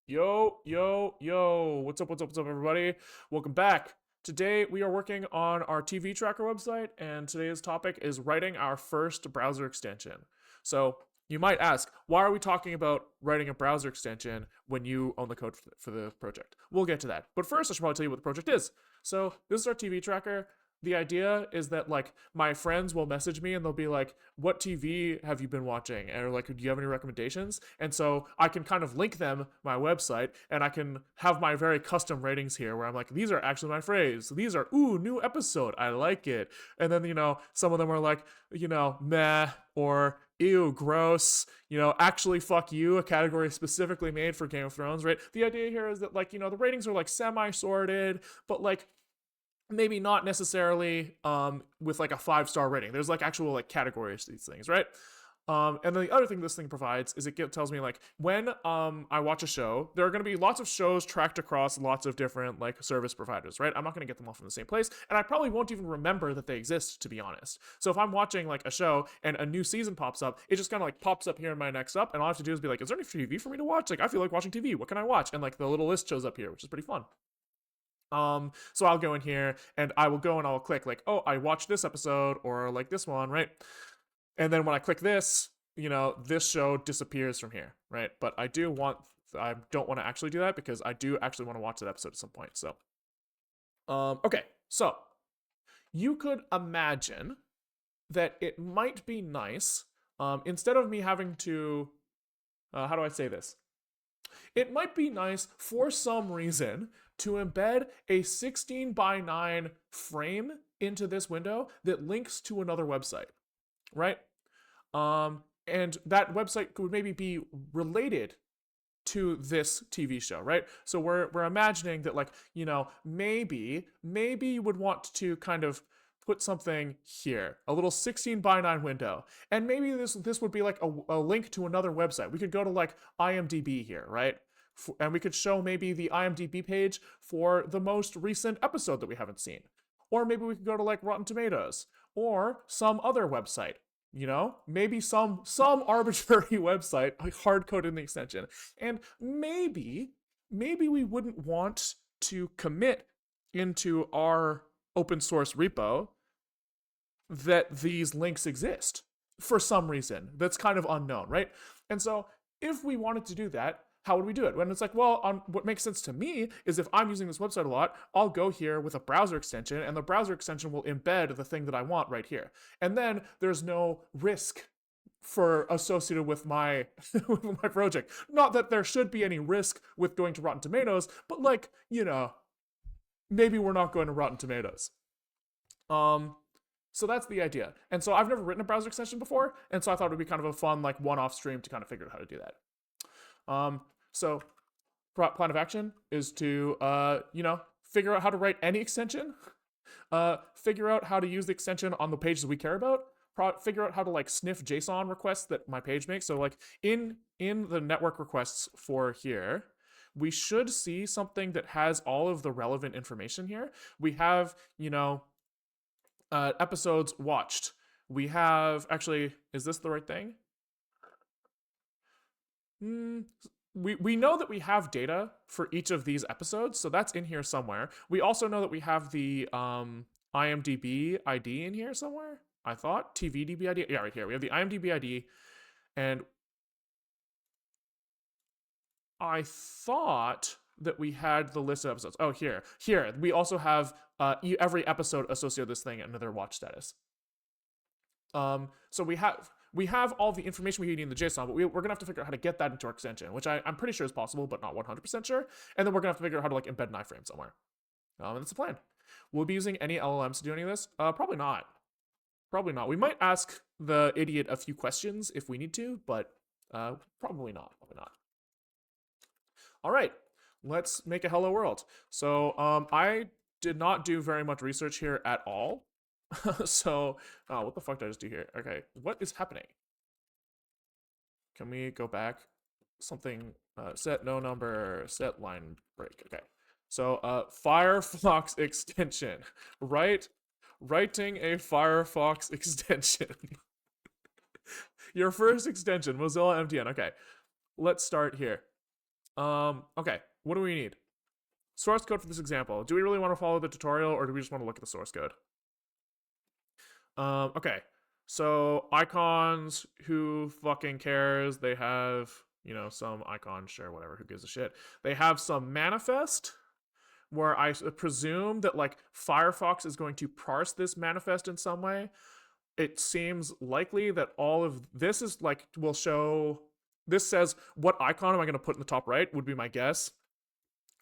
Yo, what's up, everybody? Welcome back. Today we are working on our TV tracker website, and today's topic is writing our first browser extension. So you might ask, why are we talking about writing a browser extension when you own the code for the project? We'll get to that. But first, I should probably tell you what the project is. So this is our TV tracker. The idea is that like my friends will message me and they'll be like, what TV have you been watching, or like, do you have any recommendations? And so I can kind of link them my website, and I can have my very custom ratings here where I'm like, these are actually my phrase, these are ooh, new episode, I like it. And then some of them are like, meh, or ew, gross, actually fuck you, a category specifically made for Game of Thrones, right? The idea here is that like, the ratings are like semi-sorted, but like maybe not necessarily with like a 5-star rating. There's like actual like categories to these things, right? And then the other thing this thing provides is tells me like when I watch a show, there are going to be lots of shows tracked across lots of different like service providers, right? I'm not going to get them all from the same place, and I probably won't even remember that they exist, to be honest. So if I'm watching like a show and a new season pops up, it just kind of like pops up here in my next up, and all I have to do is be like, is there any TV for me to watch? Like I feel like watching TV. What can I watch? And like the little list shows up here, which is pretty fun. So I'll go in here and I will go and I'll click like, oh, I watched this episode or like this one, right? And then when I click this, this show disappears from here, right? But I don't want to actually do that because I do actually want to watch that episode at some point. So, okay, so you could imagine that it might be nice, instead of me having to, how do I say this? It might be nice for some reason to embed a 16 by 9 frame into this window that links to another website, right? And that website could maybe be related to this TV show, right? So we're imagining that like, maybe you would want to kind of put something here, a little 16 by 9 window. And maybe this would be like a link to another website. We could go to like IMDb here, right? And we could show maybe the IMDb page for the most recent episode that we haven't seen. Or maybe we could go to like Rotten Tomatoes or some other website. Maybe some arbitrary website hard coded in the extension. And maybe we wouldn't want to commit into our open source repo that these links exist for some reason that's kind of unknown, right? And so if we wanted to do that, how would we do it? When it's like, well, what makes sense to me is if I'm using this website a lot, I'll go here with a browser extension, and the browser extension will embed the thing that I want right here. And then there's no risk for associated with my with my project. Not that there should be any risk with going to Rotten Tomatoes, but like, maybe we're not going to Rotten Tomatoes. Um, so that's the idea. And so I've never written a browser extension before, and so I thought it would be kind of a fun like one-off stream to kind of figure out how to do that. So plan of action is to figure out how to write any extension, figure out how to use the extension on the pages we care about, figure out how to like sniff JSON requests that my page makes. So like in the network requests for here, we should see something that has all of the relevant information here. We have, episodes watched. We have, actually, is this the right thing? We know that we have data for each of these episodes, so that's in here somewhere. We also know that we have the IMDb ID in here somewhere. I thought TVDB ID. Yeah, right here. We have the IMDb ID, and I thought that we had the list of episodes. Oh, here. We also have every episode associated with this thing and their watch status. So we have all the information we need in the JSON, but we're gonna have to figure out how to get that into our extension, which I'm pretty sure is possible, but not 100% sure. And then we're gonna have to figure out how to like embed an iframe somewhere. And that's the plan. We'll be using any LLMs to do any of this? Probably not. Probably not. We might ask the idiot a few questions if we need to, but probably not. Probably not. All right, let's make a hello world. So I did not do very much research here at all. So, what the fuck did I just do here? Okay, what is happening? Can we go back? Something, set no number, set line break. Okay. So, Firefox extension. Writing a Firefox extension. Your first extension, Mozilla MDN. Okay, let's start here. Okay, what do we need? Source code for this example. Do we really want to follow the tutorial, or do we just want to look at the source code? Okay. So icons, who fucking cares? They have, some icon, sure, whatever, who gives a shit. They have some manifest where I presume that like Firefox is going to parse this manifest in some way. It seems likely that all of this is like will show. This says what icon am I going to put in the top right would be my guess.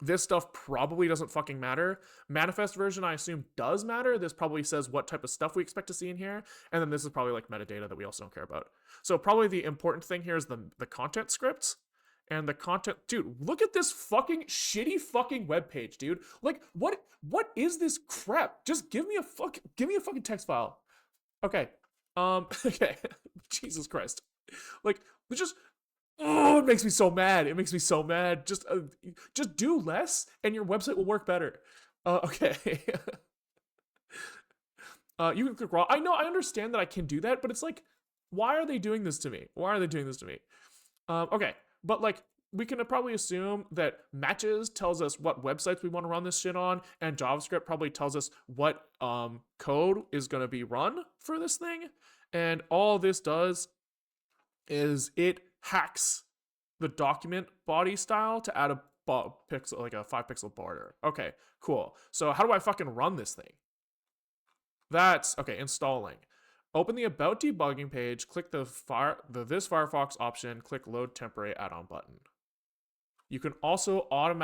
This stuff probably doesn't fucking matter. Manifest version, I assume, does matter. This probably says what type of stuff we expect to see in here. And then this is probably like metadata that we also don't care about. So probably the important thing here is the content scripts. And the content, dude, look at this fucking shitty fucking web page, dude. Like, what is this crap? Just give me a fucking text file. Okay. Okay. Jesus Christ. Like, just oh, it makes me so mad. It makes me so mad. Just do less, and your website will work better. Okay. You can click raw. I know. I understand that I can do that, but it's like, why are they doing this to me? Why are they doing this to me? Okay, but like, we can probably assume that matches tells us what websites we want to run this shit on, and JavaScript probably tells us what code is going to be run for this thing. And all this does is it hacks the document body style to add a pixel, like a 5 pixel border. Okay, cool. So how do I fucking run this thing? That's okay. Installing. Open the About Debugging page. Click the This Firefox option. Click Load Temporary Add-on button. You can also run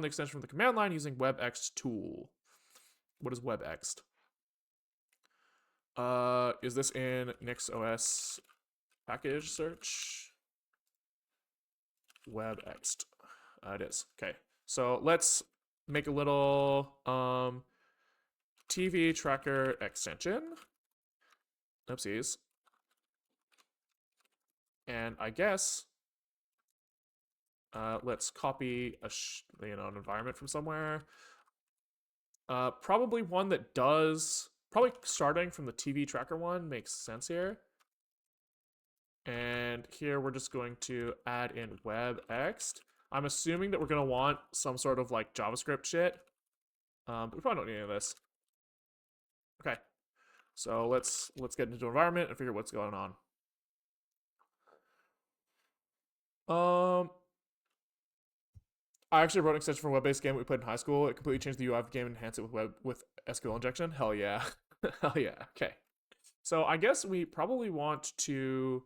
the extension from the command line using WebExt tool. What is WebExt? Is this in NixOS package search? WebExt. It is. Okay. So let's make a little TV tracker extension. Oopsies. And I guess let's copy an environment from somewhere. Probably one that does. Probably starting from the TV tracker one makes sense here. And here we're just going to add in WebExt. I'm assuming that we're going to want some sort of like JavaScript shit. But we probably don't need any of this. Okay. So let's get into environment and figure what's going on. I actually wrote an extension for a web-based game that we played in high school. It completely changed the UI of the game and enhanced it with SQL injection. Hell yeah. Hell yeah. Okay. So I guess we probably want to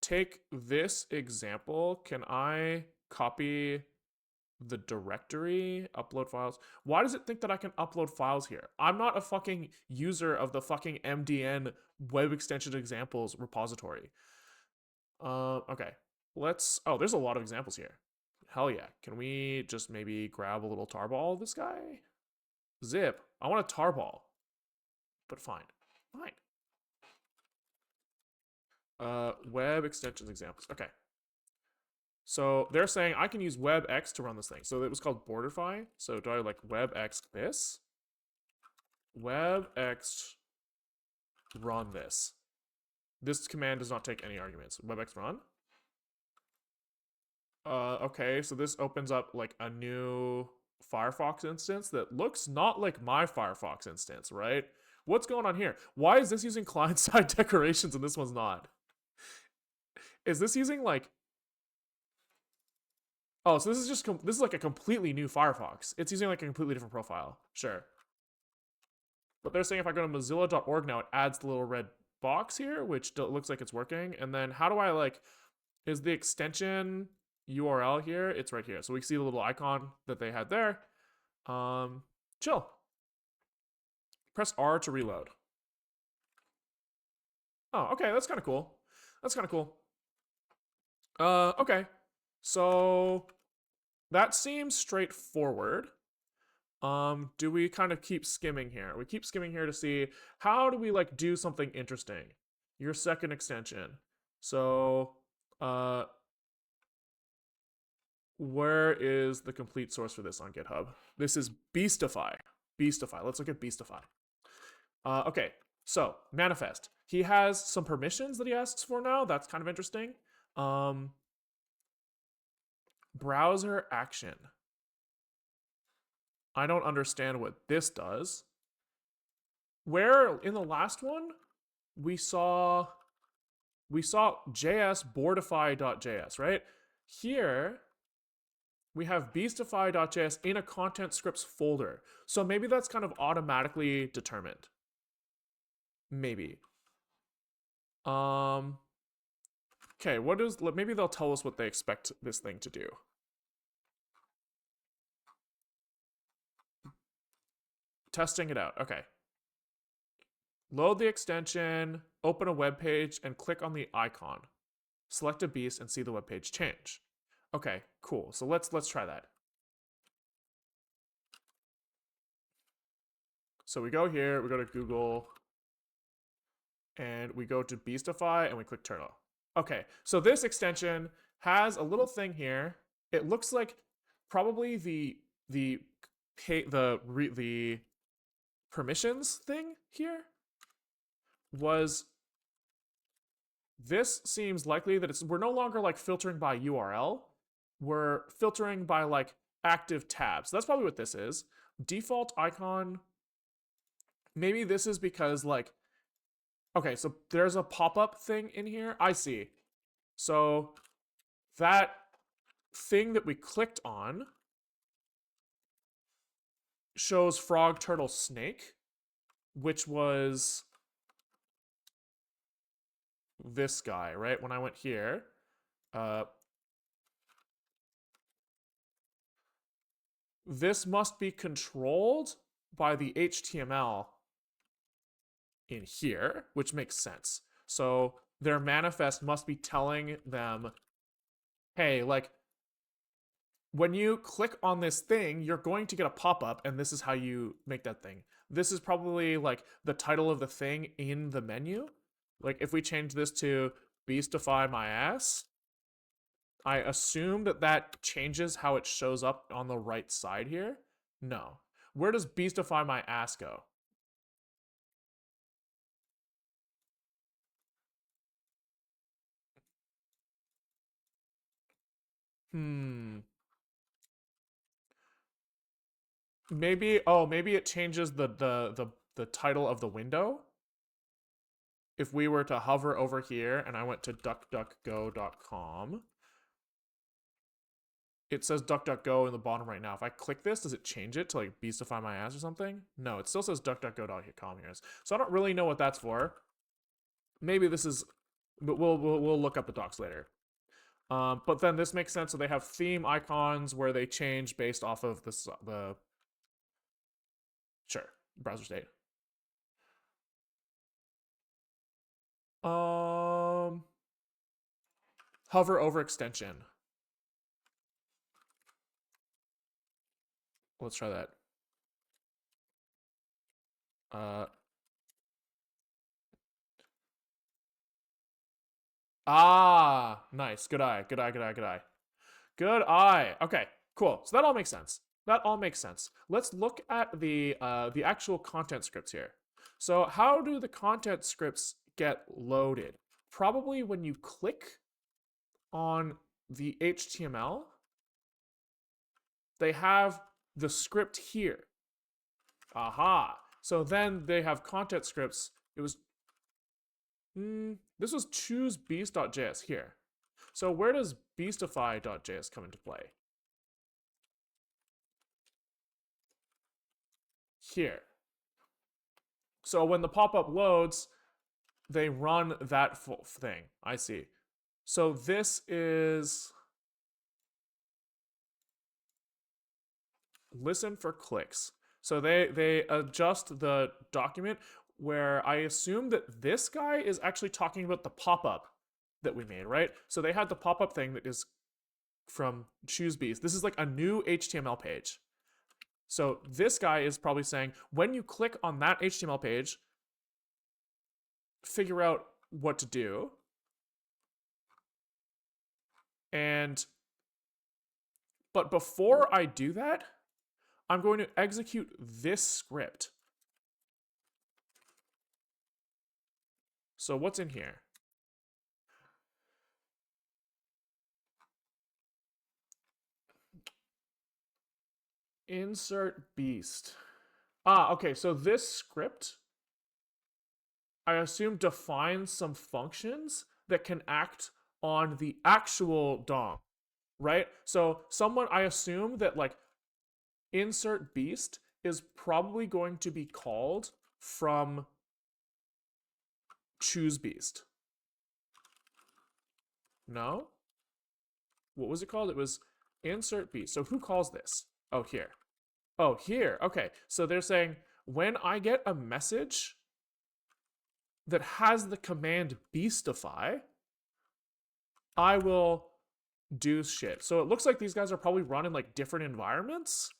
take this example. Can I copy the directory, upload files? Why does it think that I can upload files here? I'm not a fucking user of the fucking MDN web extension examples repository. Okay. There's a lot of examples here. Hell yeah. Can we just maybe grab a little tarball of this guy? Zip. I want a tarball. But fine. Fine. Web extensions examples. Okay. So they're saying I can use WebExt to run this thing. So it was called Borderfy. So do I like WebExt this? WebExt run this. This command does not take any arguments. WebExt run. Okay, so this opens up like a new Firefox instance that looks not like my Firefox instance, right? What's going on here? Why is this using client-side decorations and this one's not? Is this using like... Oh, so this is like a completely new Firefox. It's using like a completely different profile. Sure. But they're saying if I go to mozilla.org now, it adds the little red box here, which looks like it's working. And then how do I like... Is the extension URL here? It's right here. So we see the little icon that they had there. Chill. Press R to reload. Oh, okay, that's kind of cool. That's kind of cool. Okay. So that seems straightforward. Do we kind of keep skimming here? We keep skimming here to see how do we like do something interesting. Your second extension. So, where is the complete source for this on GitHub? This is Beastify. Beastify. Let's look at Beastify. Okay, so manifest. He has some permissions that he asks for now. That's kind of interesting. Browser action. I don't understand what this does. Where in the last one we saw JS boardify.js, right? Here we have beastify.js in a content scripts folder. So maybe that's kind of automatically determined. Maybe. Okay, maybe they'll tell us what they expect this thing to do. Testing it out. Okay. Load the extension, open a web page, and click on the icon. Select a beast and see the web page change. Okay, cool. So let's try that. So we go here, we go to Google, and we go to Beastify, and we click Turtle. Okay, so this extension has a little thing here. It looks like probably the permissions thing here was. This seems likely that we're no longer like filtering by URL. We're filtering by like active tabs. That's probably what this is. Default icon. Maybe this is because like, okay, so there's a pop-up thing in here. I see. So that thing that we clicked on shows frog, turtle, snake, which was this guy, right? When I went here, this must be controlled by the HTML in here, which makes sense. So their manifest must be telling them, hey, like, when you click on this thing, you're going to get a pop-up, and this is how you make that thing. This is probably like the title of the thing in the menu. Like if we change this to Beastify my ass, I assume that that changes how it shows up on the right side here. No. Where does Beastify my ass go? Maybe maybe it changes the title of the window. If we were to hover over here and I went to duckduckgo.com, it says DuckDuckGo in the bottom right now. If I click this, does it change it to like Beastify my ass or something? No, it still says DuckDuckGo.com here. So I don't really know what that's for. Maybe this is, but we'll look up the docs later. But then this makes sense. So they have theme icons where they change based off of the sure browser state. Hover over extension. Let's try that. Nice. Good eye. Good eye. Good eye. Good eye. Good eye. Okay, cool. So that all makes sense. That all makes sense. Let's look at the actual content scripts here. So how do the content scripts get loaded? Probably when you click on the HTML, they have the script here. Aha. So then they have content scripts. It was this was choosebeast.js here. So where does beastify.js come into play? Here. So when the pop-up loads, they run that thing. I see. So this is listen for clicks. So they adjust the document where I assume that this guy is actually talking about the pop-up that we made, right? So they had the pop-up thing that is from ChooseBeast. This is like a new HTML page. So this guy is probably saying, when you click on that HTML page, figure out what to do. But before I do that, I'm going to execute this script. So what's in here? Insert beast. Ah, okay, so this script, I assume, defines some functions that can act on the actual DOM, right? So someone, I assume that like insert beast is probably going to be called from choose beast. No? What was it called? It was insert beast. So who calls this? Oh, here. Oh, here. Okay. So they're saying when I get a message that has the command beastify, I will do shit. So it looks like these guys are probably run in like different environments.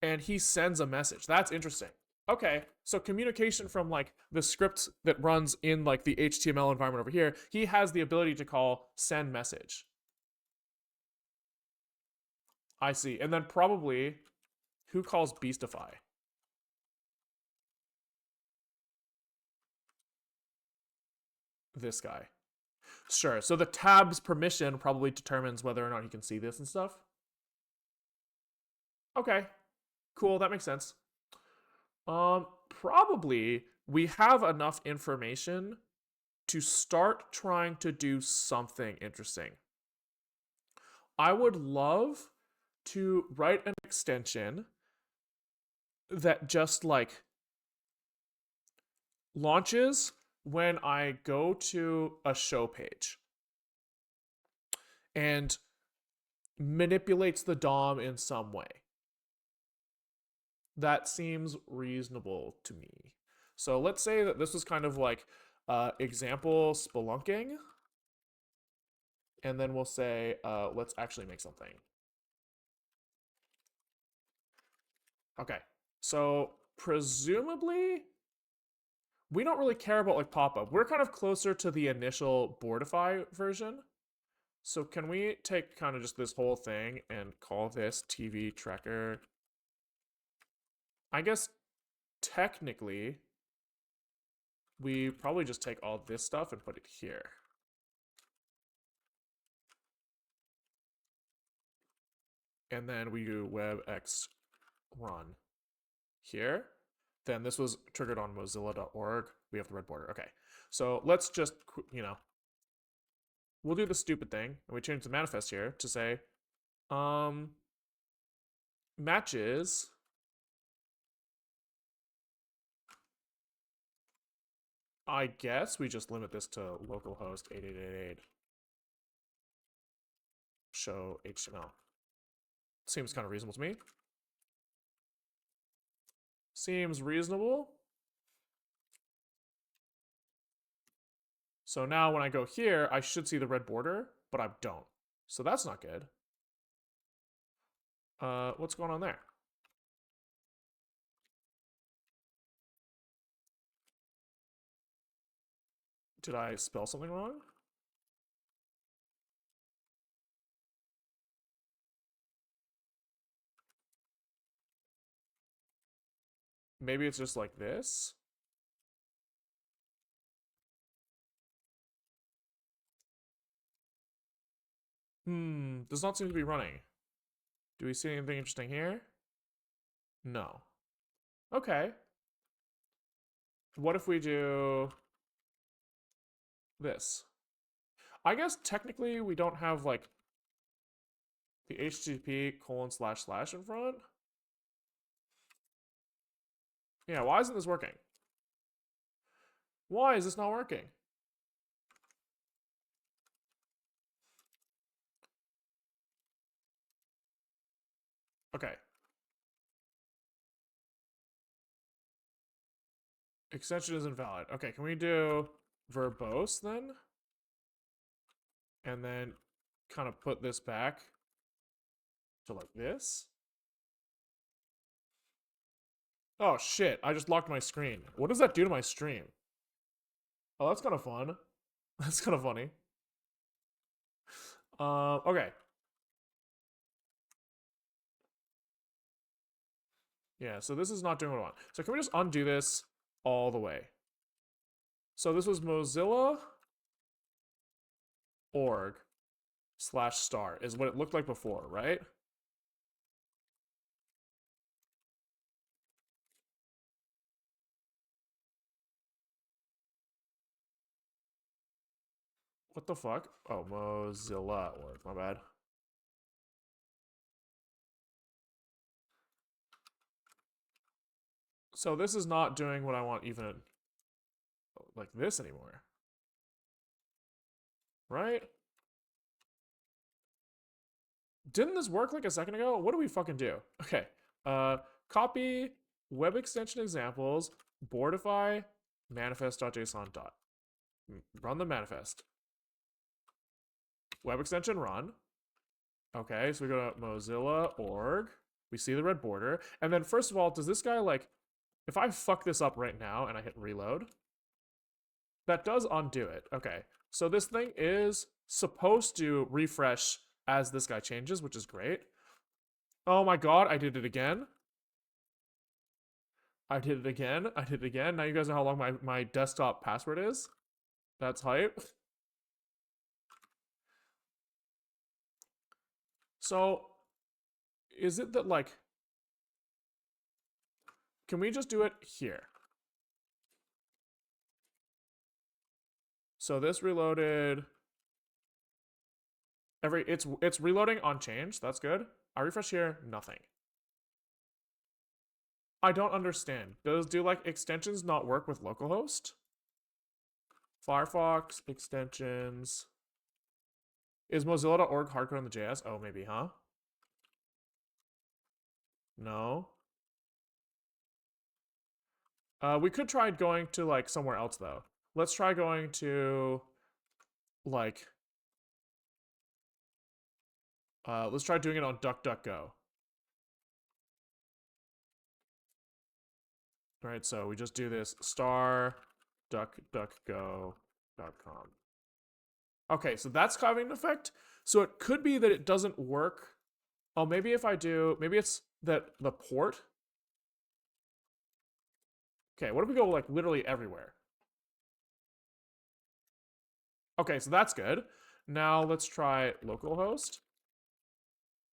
And he sends a message. That's interesting. Okay, so communication from like the script that runs in like the HTML environment over here, he has the ability to call send message. I see. And then probably who calls beastify? This guy. Sure. So the tab's permission probably determines whether or not he can see this and stuff. Okay. Cool, that makes sense. Probably we have enough information to start trying to do something interesting. I would love to write an extension that just like launches when I go to a show page and manipulates the DOM in some way. That seems reasonable to me. So let's say that this was kind of like example spelunking, and then we'll say let's actually make something. Okay, so presumably we don't really care about like pop-up. We're kind of closer to the initial Boardify version. So can we take kind of just this whole thing and call this TV tracker? I guess technically we probably just take all this stuff and put it here. And then we do webx run here. Then this was triggered on mozilla.org. We have the red border. Okay. So let's just, we'll do the stupid thing. And we change the manifest here to say, matches I guess we just limit this to localhost 8888 show HTML. Seems kind of reasonable to me. Seems reasonable. So now when I go here, I should see the red border, but I don't. So that's not good. What's going on there? Did I spell something wrong? Maybe it's just like this. Does not seem to be running. Do we see anything interesting here? No. Okay. What if we do this? I guess technically we don't have like the http:// in front. Yeah, why isn't this working? Why is this not working? Okay. Extension is invalid. Okay, can we do verbose then? And then kind of put this back to like this? Oh shit, I just locked my screen. What does that do to my stream? Oh, that's kind of fun. That's kind of funny. Okay. Yeah, so this is not doing what I want. So can we just undo this all the way? So this was Mozilla.org. slash star is what it looked like before, right? What the fuck? Oh, Mozilla org. My bad. So this is not doing what I want even like this anymore. Right? Didn't this work like a second ago? What do we fucking do? Okay. Copy web extension examples, boardify manifest.json dot. Run the manifest. Web extension run. Okay, so we go to Mozilla org. We see the red border. And then first of all, does this guy like, if I fuck this up right now and I hit reload, that does undo it. Okay, so this thing is supposed to refresh as this guy changes, which is great. Oh my god, I did it again. I did it again. I did it again. Now you guys know how long my desktop password is. That's hype. So, is it that like, can we just do it here? So this reloaded it's reloading on change. That's good. I refresh here, nothing. I don't understand. Do like extensions not work with localhost? Firefox extensions. Is Mozilla.org hardcode on the JS? Oh, maybe, huh? No. We could try going to like somewhere else though. Let's try going to like let's try doing it on DuckDuckGo. All right, so we just do this star duckduckgo.com. Okay, so that's having an effect. So it could be that it doesn't work. Oh, maybe if I do, maybe it's that the port. Okay, what if we go like literally everywhere? Okay, so that's good. Now let's try localhost.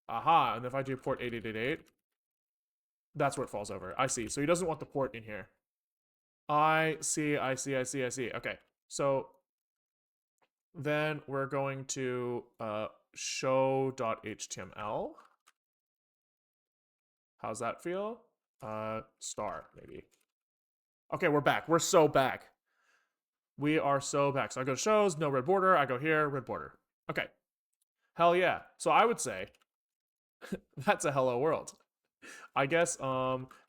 Aha, and if I do port 8888, that's where it falls over. I see. So he doesn't want the port in here. I see. Okay, so then we're going to show.html. How's that feel? Star, maybe. Okay, we're back. We're so back. We are so back. So I go to shows, no red border. I go here, red border. Okay. Hell yeah. So I would say that's a hello world. I guess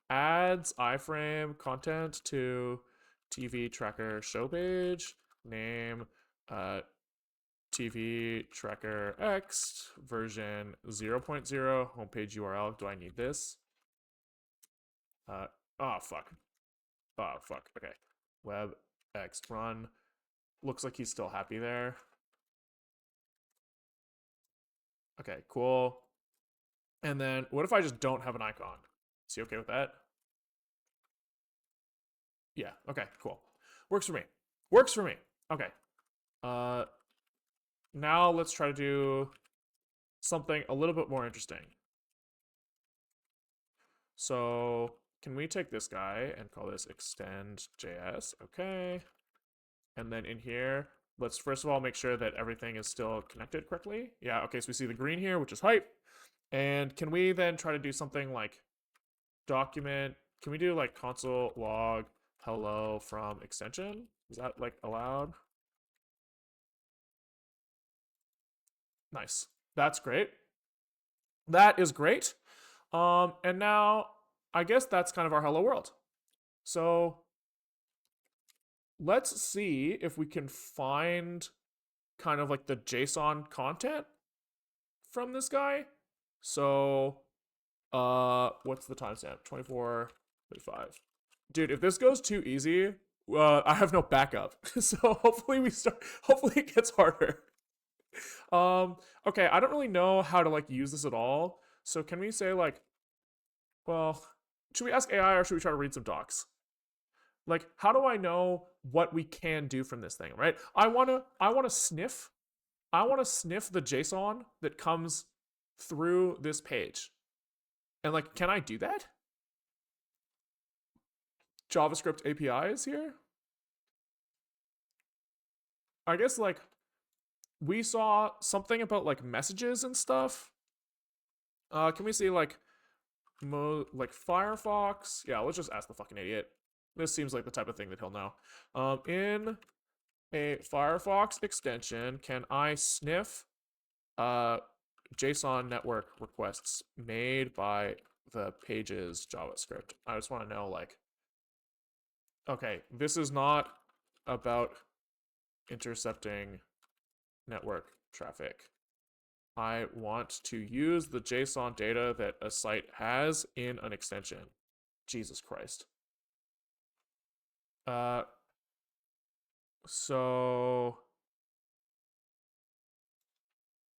adds iframe content to TV tracker show page, name TV tracker X version 0.0 homepage URL. Do I need this? Oh fuck. Oh fuck. Okay. Web X run. Looks like he's still happy there. Okay, cool. And then what if I just don't have an icon? Is he okay with that? Yeah, okay, cool. Works for me. Works for me. Okay. Now let's try to do something a little bit more interesting. So can we take this guy and call this extend.js? Okay. And then in here, let's first of all make sure that everything is still connected correctly. Yeah, okay, so we see the green here, which is hype. And can we then try to do something like document? Can we do like console log hello from extension? Is that like allowed? Nice. That's great. That is great. And now I guess that's kind of our hello world. So let's see if we can find kind of like the JSON content from this guy. So what's the timestamp? 24:35. Dude, if this goes too easy, I have no backup. So hopefully it gets harder. Okay, I don't really know how to like use this at all. So can we say like, well, should we ask AI or should we try to read some docs? Like, how do I know what we can do from this thing, right? I wanna sniff I want to sniff the JSON that comes through this page. And like, can I do that? JavaScript APIs here? I guess like we saw something about like messages and stuff. Can we see like like Firefox? Yeah, let's just ask the fucking idiot. This seems like the type of thing that he'll know. In a Firefox extension, can I sniff JSON network requests made by the page's JavaScript? I just want to know, like, okay, this is not about intercepting network traffic. I want to use the JSON data that a site has in an extension. Jesus Christ. So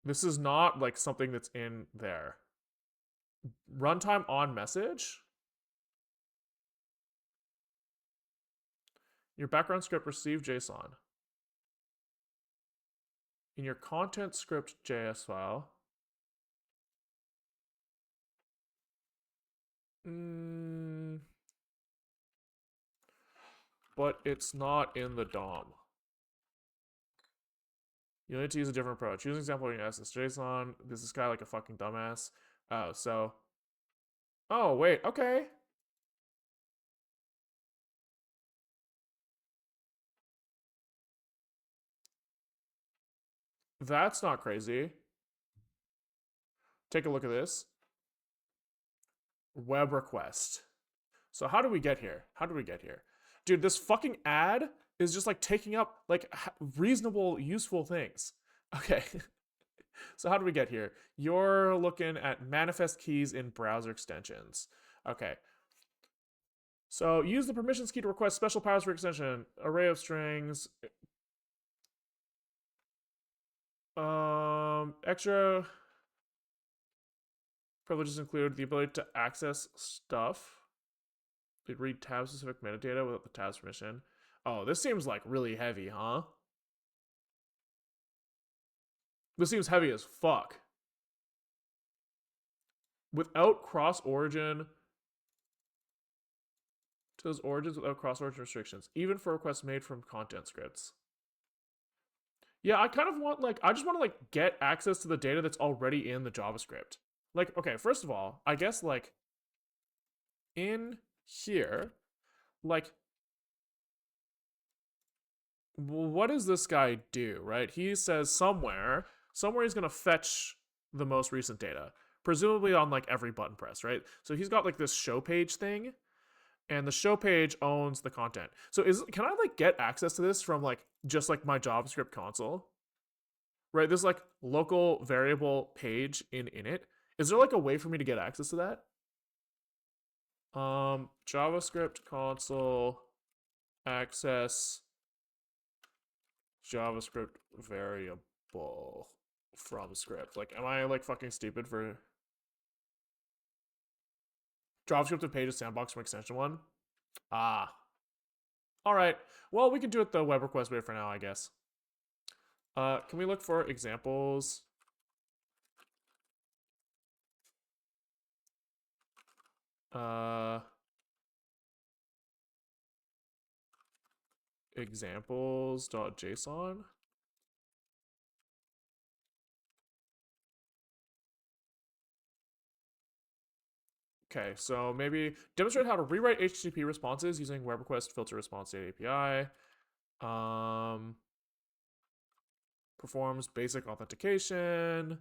this is not like something that's in there. Runtime on message. Your background script received JSON. In your content script JS file. But it's not in the DOM. You need to use a different approach. Use an example in your JSON. This guy like a fucking dumbass. Oh, so. Oh, wait, okay. That's not crazy. Take a look at this. Web request. So how do we get here? How do we get here? Dude, this fucking ad is just like taking up like reasonable, useful things. Okay. So how do we get here? You're looking at manifest keys in browser extensions. Okay. So use the permissions key to request special powers for extension. Array of strings. Extra privileges include the ability to access stuff. Read tab specific metadata without the tab's permission. Oh, this seems like really heavy, huh? This seems heavy as fuck. Without cross origin to those origins without cross origin restrictions, even for requests made from content scripts. Yeah, I kind of want like I just want to like get access to the data that's already in the JavaScript. Like, okay, first of all, I guess like in here, like what does this guy do, right? He says somewhere he's gonna fetch the most recent data, presumably on like every button press, right? So he's got like this show page thing, and the show page owns the content. So can I like get access to this from like just like my JavaScript console? Right, this like local variable page in init. Is there like a way for me to get access to that? JavaScript console access JavaScript variable from script. Like, am I like fucking stupid for JavaScript to pages sandbox from extension one? Ah. All right. Well, we can do it the web request way for now, I guess. Can we look for examples? Examples.json. Okay, so maybe demonstrate how to rewrite HTTP responses using web request filter response data API. Performs basic authentication.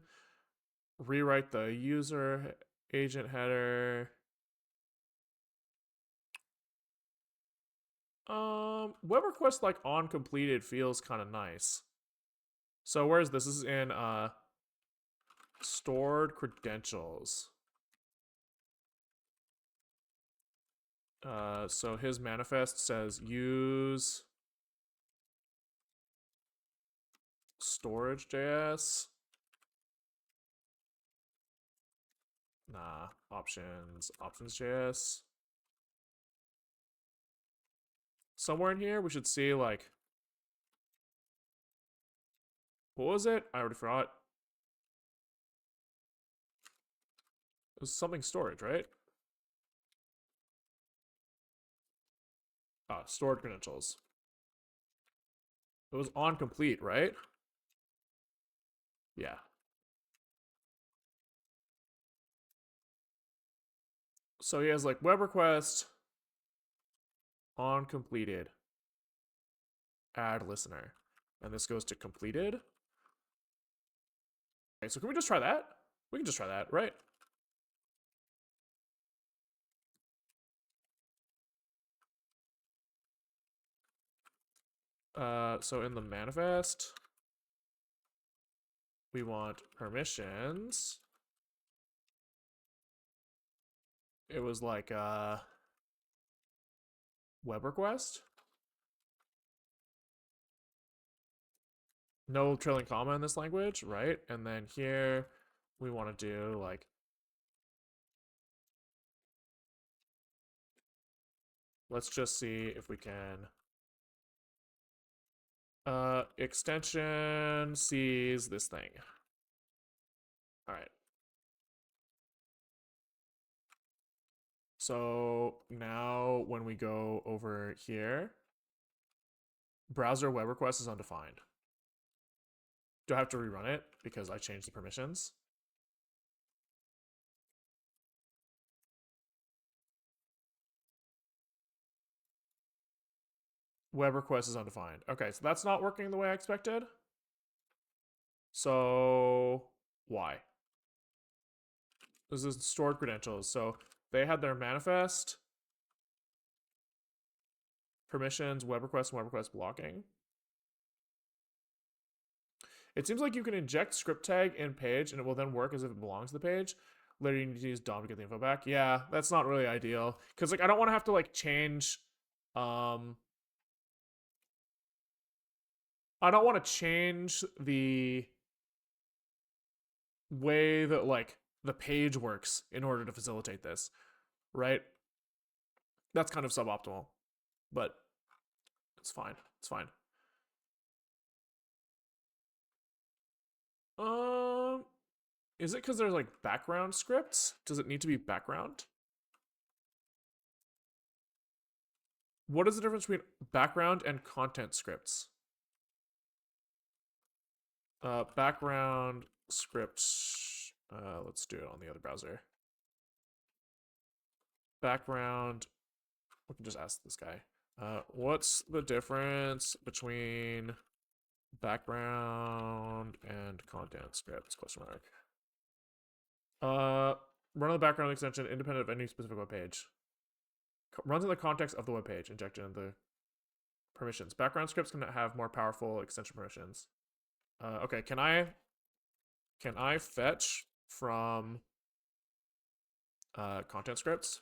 Rewrite the user agent header. Web request like on completed feels kind of nice. So where is this? This is in stored credentials. So his manifest says use storage.js. Nah, options.js. Somewhere in here we should see like What was it? I already forgot. It was something storage, right? Ah, stored credentials. It was on complete, right? Yeah. So he has like web request on completed, add listener. And this goes to completed. Okay, so can we just try that? We can just try that, right? So in the manifest, we want permissions. It was like web request. No trailing comma in this language, right? And then here we want to do like, let's just see if we can. Extension sees this thing. All right. So now when we go over here, browser web request is undefined. Do I have to rerun it because I changed the permissions? Web request is undefined. Okay, so that's not working the way I expected. So why? This is stored credentials. So they had their manifest, permissions, web request, and web request blocking. It seems like you can inject script tag in page and it will then work as if it belongs to the page. Later you need to use DOM to get the info back. Yeah, that's not really ideal. Because like I don't want to have to like change I don't want to change the way that like the page works in order to facilitate this, right? That's kind of suboptimal, but it's fine. It's fine. Um, is it because there's like background scripts? Does it need to be background? What is the difference between background and content scripts? Background scripts. Let's do it on the other browser. Background. We can just ask this guy. What's the difference between background and content scripts? Question mark. Run on the background extension independent of any specific web page. Runs in the context of the web page. Injected in the permissions. Background scripts can have more powerful extension permissions. Okay, can I fetch from content scripts?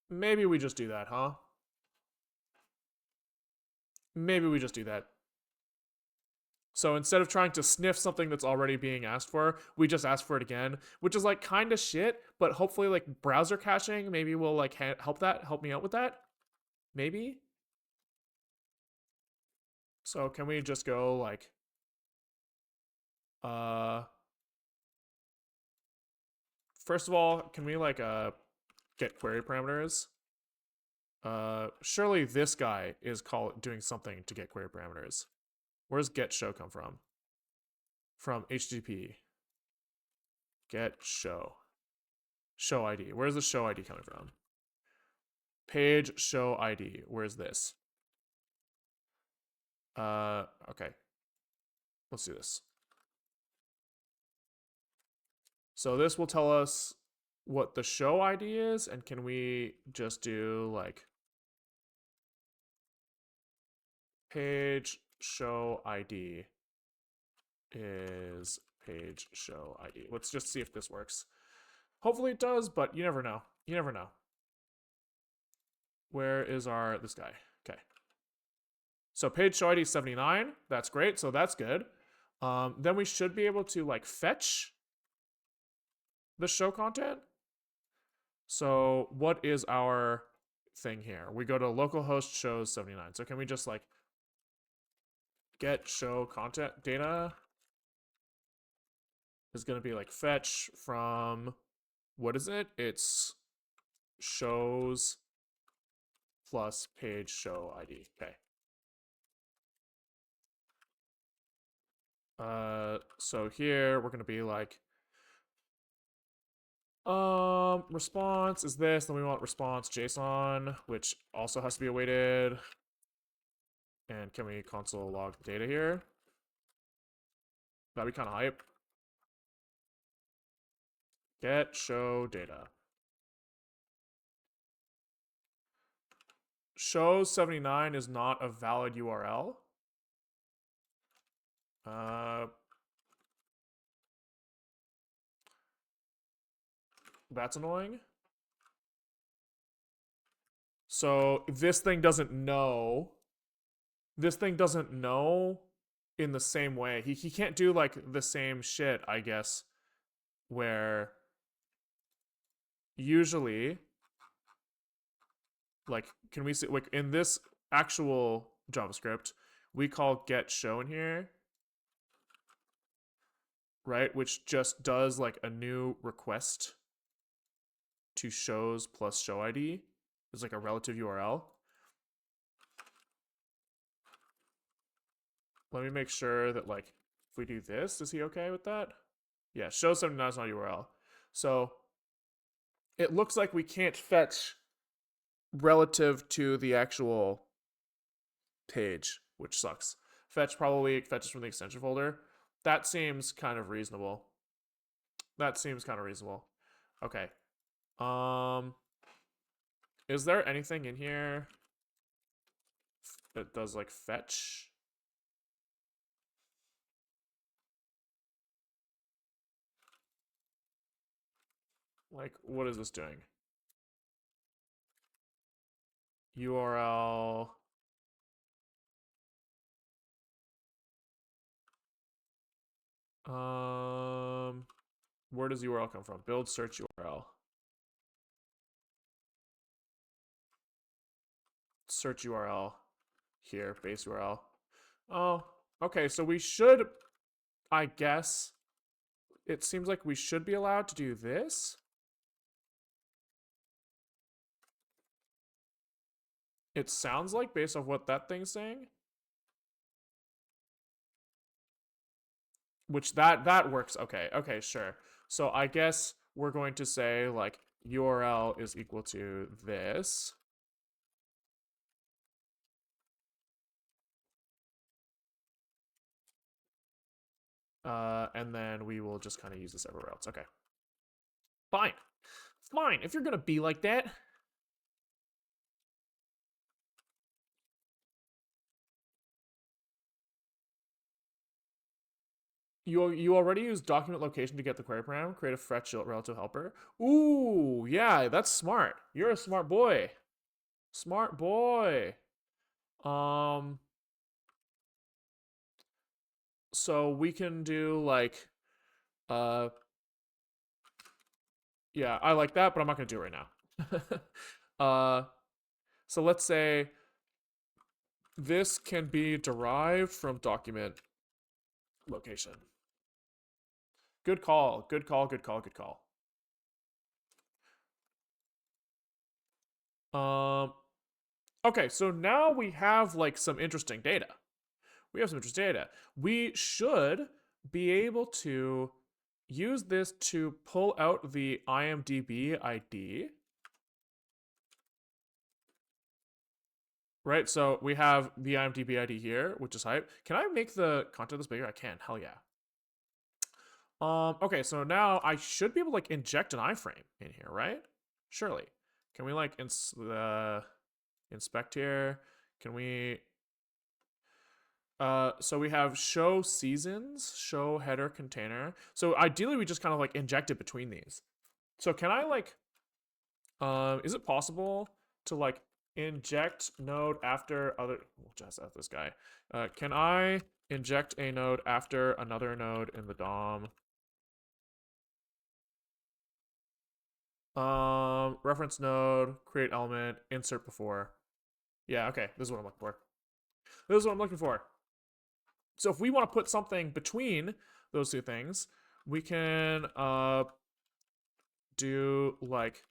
Maybe we just do that, huh? Maybe we just do that. So instead of trying to sniff something that's already being asked for, we just ask for it again, which is like kind of shit, but hopefully like browser caching maybe will like help me out with that. Maybe. So can we just go like first of all, can we like get query parameters? Surely this guy is doing something to get query parameters. Where's get show come from? From HTTP. Get show. Show ID. Where's the show ID coming from? Page show ID. Where's this? Okay. Let's do this. So this will tell us what the show ID is, and can we just do like page show ID is page show ID. Let's just see if this works. Hopefully it does, but you never know. You never know. Where is this guy? Okay. So page show ID is 79. That's great. So that's good. Then we should be able to like fetch the show content. So what is our thing here? We go to localhost shows 79. So can we just like get show content data is going to be like fetch from, what is it? It's shows plus page show ID. Okay. So here we're going to be like, response is this, then we want response JSON, which also has to be awaited. And can we console log the data here? That'd be kind of hype. Get show data. Shows 79 is not a valid URL. That's annoying. So this thing doesn't know. This thing doesn't know in the same way. He can't do like the same shit, I guess, where usually, like, can we see, like, in this actual JavaScript, we call get show in here, right? Which just does like a new request to shows plus show ID. It's like a relative URL. Let me make sure that, like, if we do this, is he okay with that? Yeah, show 79 is not URL. So it looks like we can't fetch relative to the actual page, which sucks. Fetch probably fetches from the extension folder. That seems kind of reasonable. That seems kind of reasonable. Okay. Is there anything in here that does like fetch? Like, what is this doing? URL. Where does URL come from? Build search URL. Search URL here, base URL. Oh, okay, so we should, I guess, it seems like we should be allowed to do this. It sounds like, based off what that thing's saying. Which that works. Okay, okay, sure. So I guess we're going to say like URL is equal to this. And then we will just kind of use this everywhere else. Okay. Fine. Fine. If you're going to be like that. You already used document location to get the query param. Create a fetch relative helper. Ooh, yeah, that's smart. You're a smart boy. Smart boy. So we can do like, yeah, I like that, but I'm not gonna do it right now. So let's say this can be derived from document location. Good call, good call, good call, good call. Okay, so now we have like some interesting data. We have some interesting data. We should be able to use this to pull out the IMDb ID. Right, so we have the IMDb ID here, which is hype. Can I make the content this bigger? I can, hell yeah. Okay, so now I should be able to like inject an iframe in here, right? Surely. Can we like inspect here? Can we so we have show seasons, show header container. So ideally we just kind of like inject it between these. So can I like is it possible to like inject node after other, we'll just ask this guy. Can I inject a node after another node in the DOM? Reference node, create element, insert before. Yeah, okay, this is what I'm looking for. This is what I'm looking for. So if we want to put something between those two things, we can do like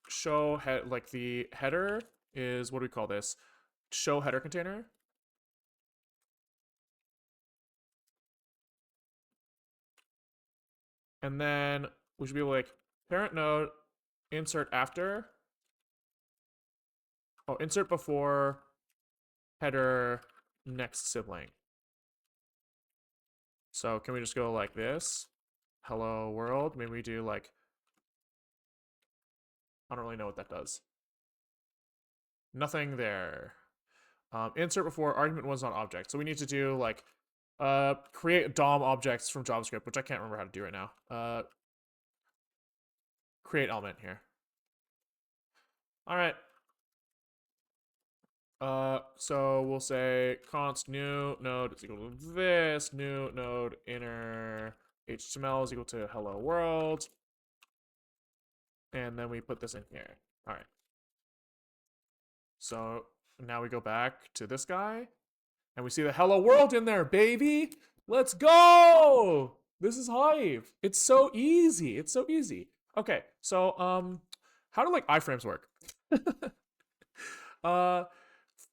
show head, like the header is, what do we call this? Show header container. And then we should be like parent node insert after. Oh, insert before header next sibling. So can we just go like this? Hello world. Maybe we do like, I don't really know what that does. Nothing there. Insert before argument was not object. So we need to do like create DOM objects from JavaScript, which I can't remember how to do right now. Create element here. All right. So we'll say const new node is equal to this, new node inner HTML is equal to hello world. And then we put this in here. All right. So now we go back to this guy and we see the hello world in there, baby. Let's go. This is hype. It's so easy. It's so easy. Okay. So, how do like iframes work?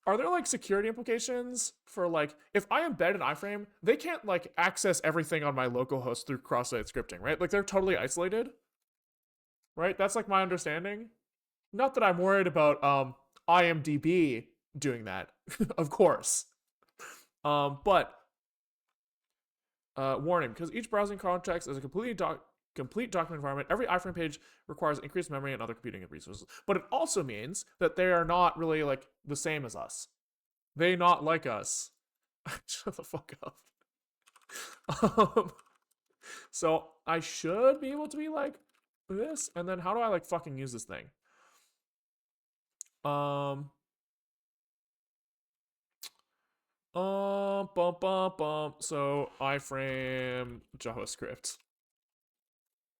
Are there like security implications for like if I embed an iframe, they can't like access everything on my local host through cross-site scripting, right? Like they're totally isolated, right? That's like my understanding. Not that I'm worried about IMDb doing that, of course. But warning, because each browsing context is a complete document environment, every iframe page requires increased memory and other computing resources. But it also means that they are not really like the same as us. They not like us. Shut the fuck up. So I should be able to be like this, and then how do I like fucking use this thing? Bum bum bum. So iframe JavaScript.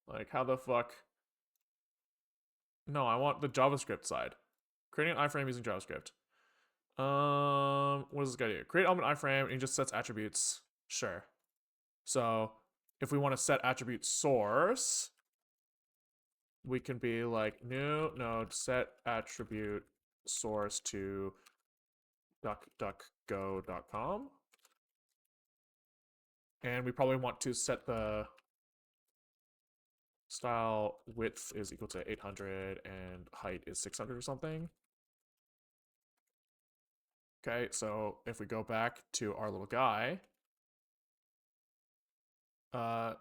Like how the fuck? No, I want the JavaScript side. Creating an iframe using JavaScript. What does this guy do? Create element iframe and he just sets attributes. Sure. So if we want to set attribute source, we can be like new node set attribute source to duckduckgo.com. And we probably want to set the style width is equal to 800 and height is 600 or something. Okay, so if we go back to our little guy, to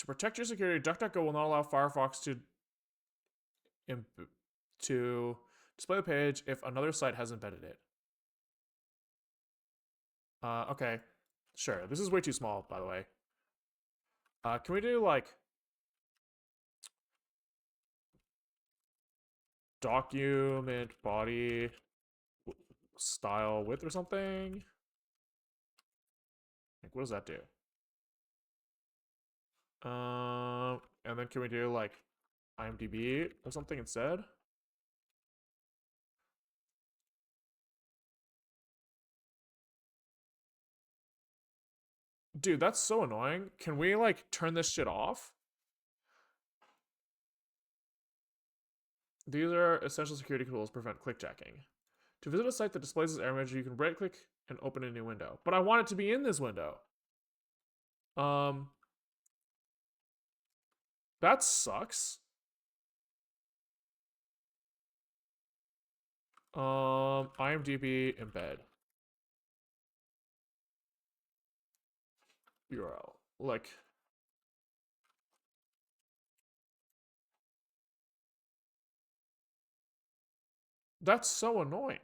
protect your security, DuckDuckGo will not allow Firefox to display the page if another site has embedded it. Okay, sure. This is way too small, by the way. Can we do like document body style width or something? Like, what does that do? And then can we do like IMDb or something instead? Dude, that's so annoying. Can we like turn this shit off? These are essential security tools to prevent clickjacking. To visit a site that displays this error message, you can right click and open a new window. But I want it to be in this window. That sucks. IMDb embed URL. Like, that's so annoying.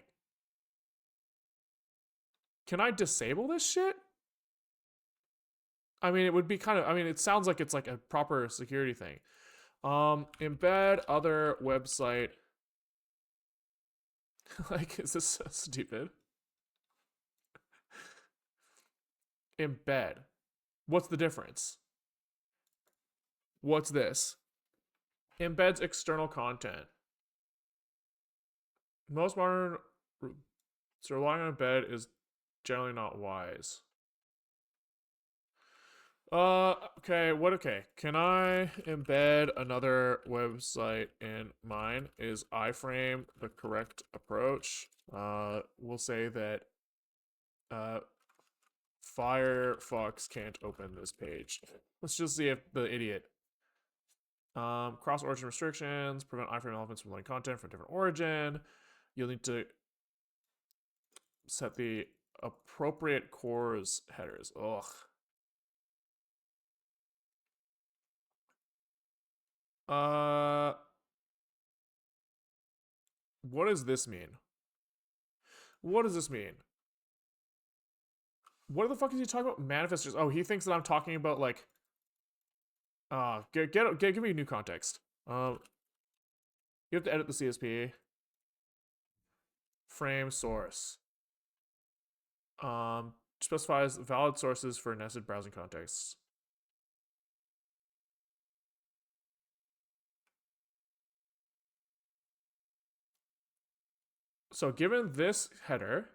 Can I disable this shit? I mean, it would be kind of, I mean, it sounds like it's like a proper security thing. Embed other website. Like, is this so stupid? Embed. What's the difference? What's this? Embeds external content. Most modern, so relying on embed is generally not wise. Okay, okay. Can I embed another website in mine? Is iframe the correct approach? We'll say that Firefox can't open this page. Let's just see if the idiot. Cross origin restrictions, prevent iframe elements from loading content from different origin. You'll need to set the appropriate cores headers. Ugh. What does this mean? What does this mean? What the fuck is he talking about? Manifestors. Oh, he thinks that I'm talking about like. Give me new context. You have to edit the CSP. Frame source. Specifies valid sources for nested browsing contexts. So given this header,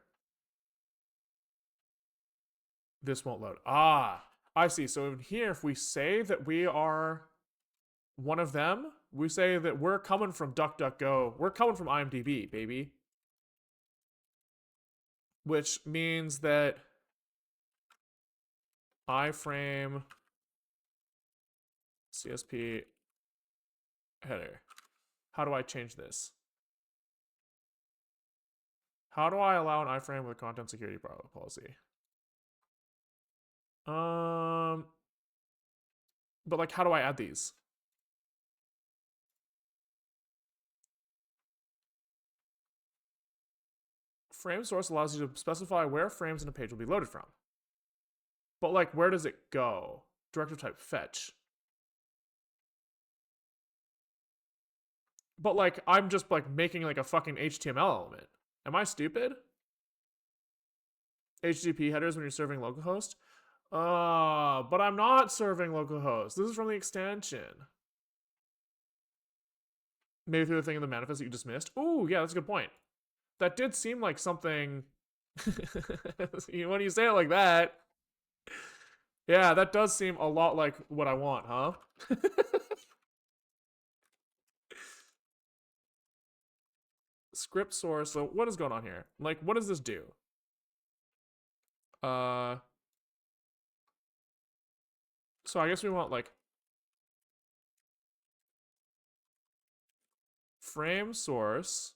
this won't load. Ah, I see. So in here, if we say that we are one of them, we say that we're coming from DuckDuckGo. We're coming from IMDb, baby. Which means that iframe CSP header. How do I change this? How do I allow an iframe with a content security policy? But like, how do I add these? Frame source allows you to specify where frames in a page will be loaded from. But like, where does it go? Directive type fetch. But like, I'm just like making like a fucking HTML element. Am I stupid? HTTP headers when you're serving localhost? But I'm not serving localhost. This is from the extension. Maybe through the thing in the manifest that you just missed. Ooh, yeah, that's a good point. That did seem like something. When you say it like that, yeah, that does seem a lot like what I want, huh? Script source. So what is going on here? Like, what does this do? So I guess we want like frame source.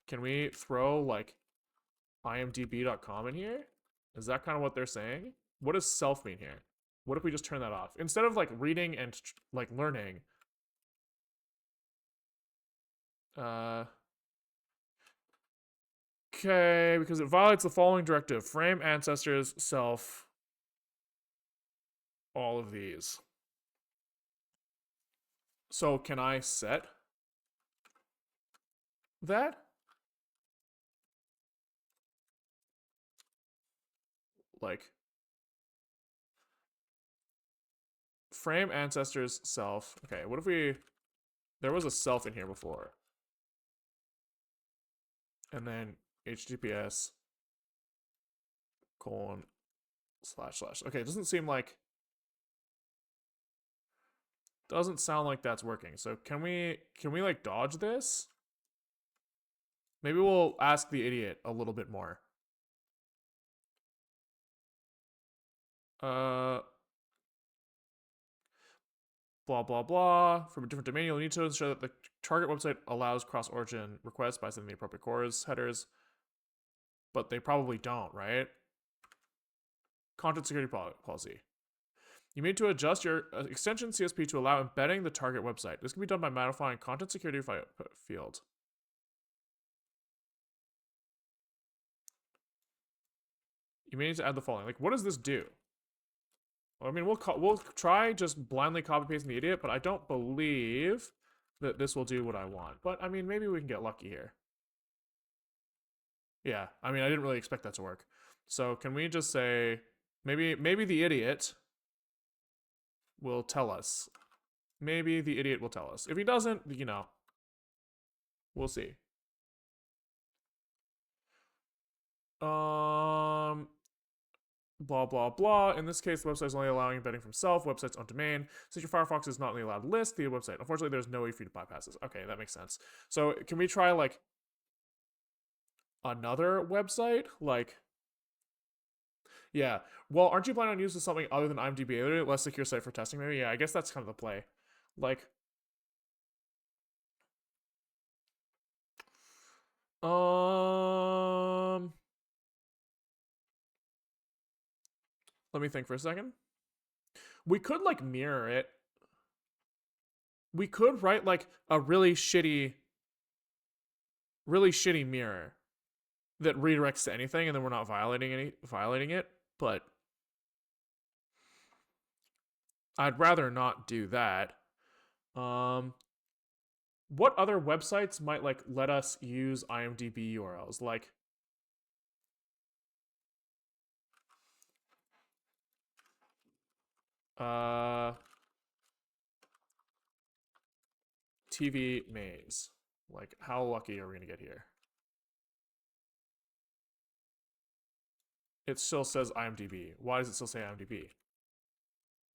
Can we throw like imdb.com in here? Is that kind of what they're saying? What does self mean here? What if we just turn that off? Instead of like reading and like learning. Okay, because it violates the following directive. Frame ancestors, self, all of these. So can I set that? Like frame ancestors self. Okay, what if we there was a self in here before. And then https colon / okay, it doesn't seem like doesn't sound like that's working. So can we like dodge this? Maybe we'll ask the idiot a little bit more. Blah blah blah. From a different domain, you'll need to ensure that the target website allows cross-origin requests by sending the appropriate cores headers. But they probably don't, right? Content security policy. You need to adjust your extension CSP to allow embedding the target website. This can be done by modifying content security field. You may need to add the following. Like, what does this do? I mean, we'll try just blindly copy pasting the idiot, but I don't believe that this will do what I want. But I mean, maybe we can get lucky here. Yeah, I mean, I didn't really expect that to work. So can we just say maybe the idiot will tell us. Maybe the idiot will tell us. If he doesn't, you know, We'll see. Blah, blah, blah. In this case, the website is only allowing embedding from self, websites on domain. Since your Firefox is not in the allowed list, the website. Unfortunately, there's no way for you to bypass this. Okay, that makes sense. So can we try like another website? Like, yeah. Well, aren't you planning on using something other than IMDb? A less secure site for testing, maybe? Yeah, I guess that's kind of the play. Like, let me think for a second. We could like mirror it. We could write like a really shitty mirror that redirects to anything, and then we're not violating it. But I'd rather not do that. What other websites might like let us use IMDb URLs? Like, TV maze. Like, how lucky are we gonna get here? It still says IMDb. Why does it still say IMDb?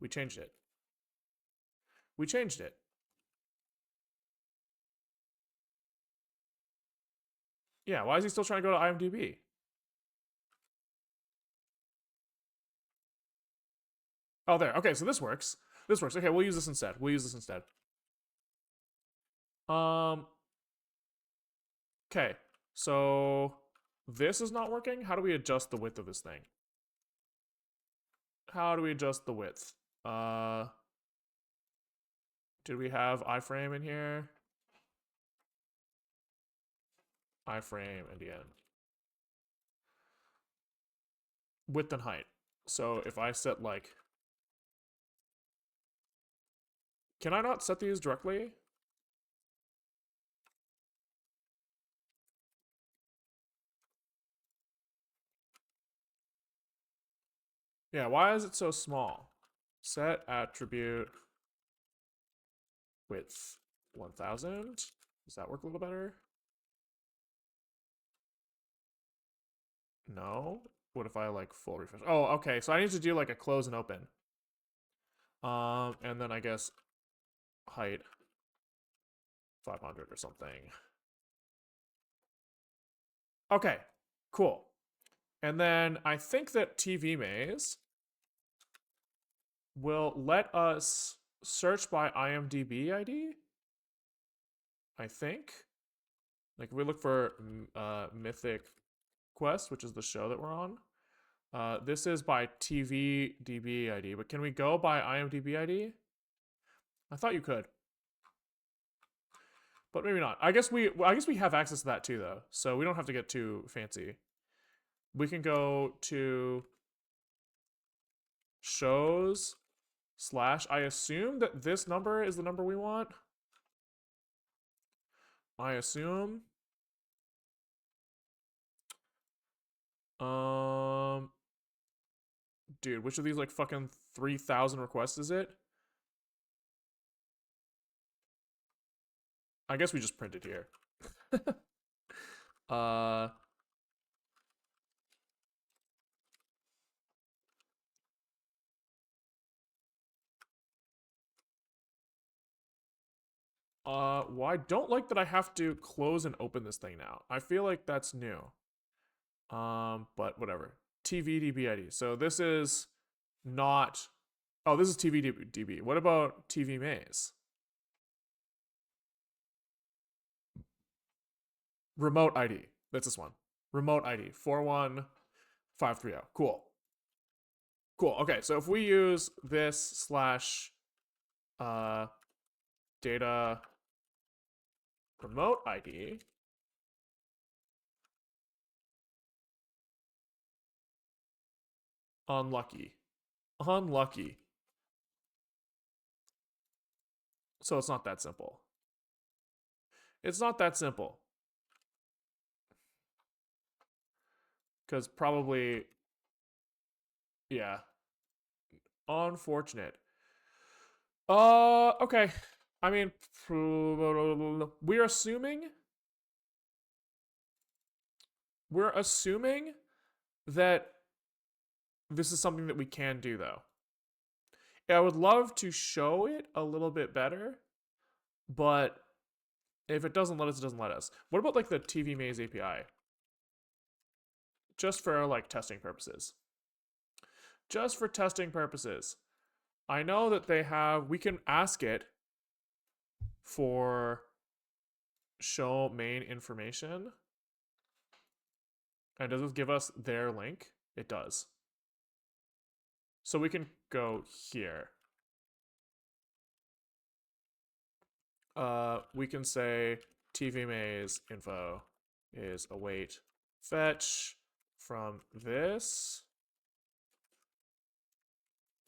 We changed it. We changed it. Yeah, why is he still trying to go to IMDb? Oh, there. Okay, so this works. This works. Okay, we'll use this instead. Okay, so this is not working. How do we adjust the width of this thing? How do we adjust the width? Did we have iframe in here? Iframe and again. Width and height. So if I set like, can I not set these directly? Yeah, why is it so small? Set attribute width 1000. Does that work a little better? No. What if I like full refresh? Oh, okay. So I need to do like a close and open. And then I guess height 500 or something. Okay, cool. And then I think that TV Maze will let us search by IMDb ID. I think. Like if we look for Mythic Quest, which is the show that we're on, this is by TV DB ID. But can we go by IMDb ID? I thought you could, but maybe not. I guess we have access to that too, though, so we don't have to get too fancy. We can go to shows / I assume that this number is the number we want. I assume. Dude, which of these like fucking 3,000 requests is it? I guess we just print it here. Well, I don't like that I have to close and open this thing now. I feel like that's new. But whatever. TVDB So this is not. Oh, this is TVDB. What about TV Maze? Remote ID. That's this one. Remote ID 41530. Cool. Cool. Okay, so if we use this / data remote ID, unlucky. So it's not that simple. Because probably, yeah. Unfortunate. Okay. I mean, we're assuming We're assuming that this is something that we can do, though. I would love to show it a little bit better, but if it doesn't let us, it doesn't let us. What about like the TV Maze API? Just for like testing purposes. Just for testing purposes. I know that they have, we can ask it for show main information. And does this give us their link? It does. So we can go here. We can say TV Maze info is await fetch from this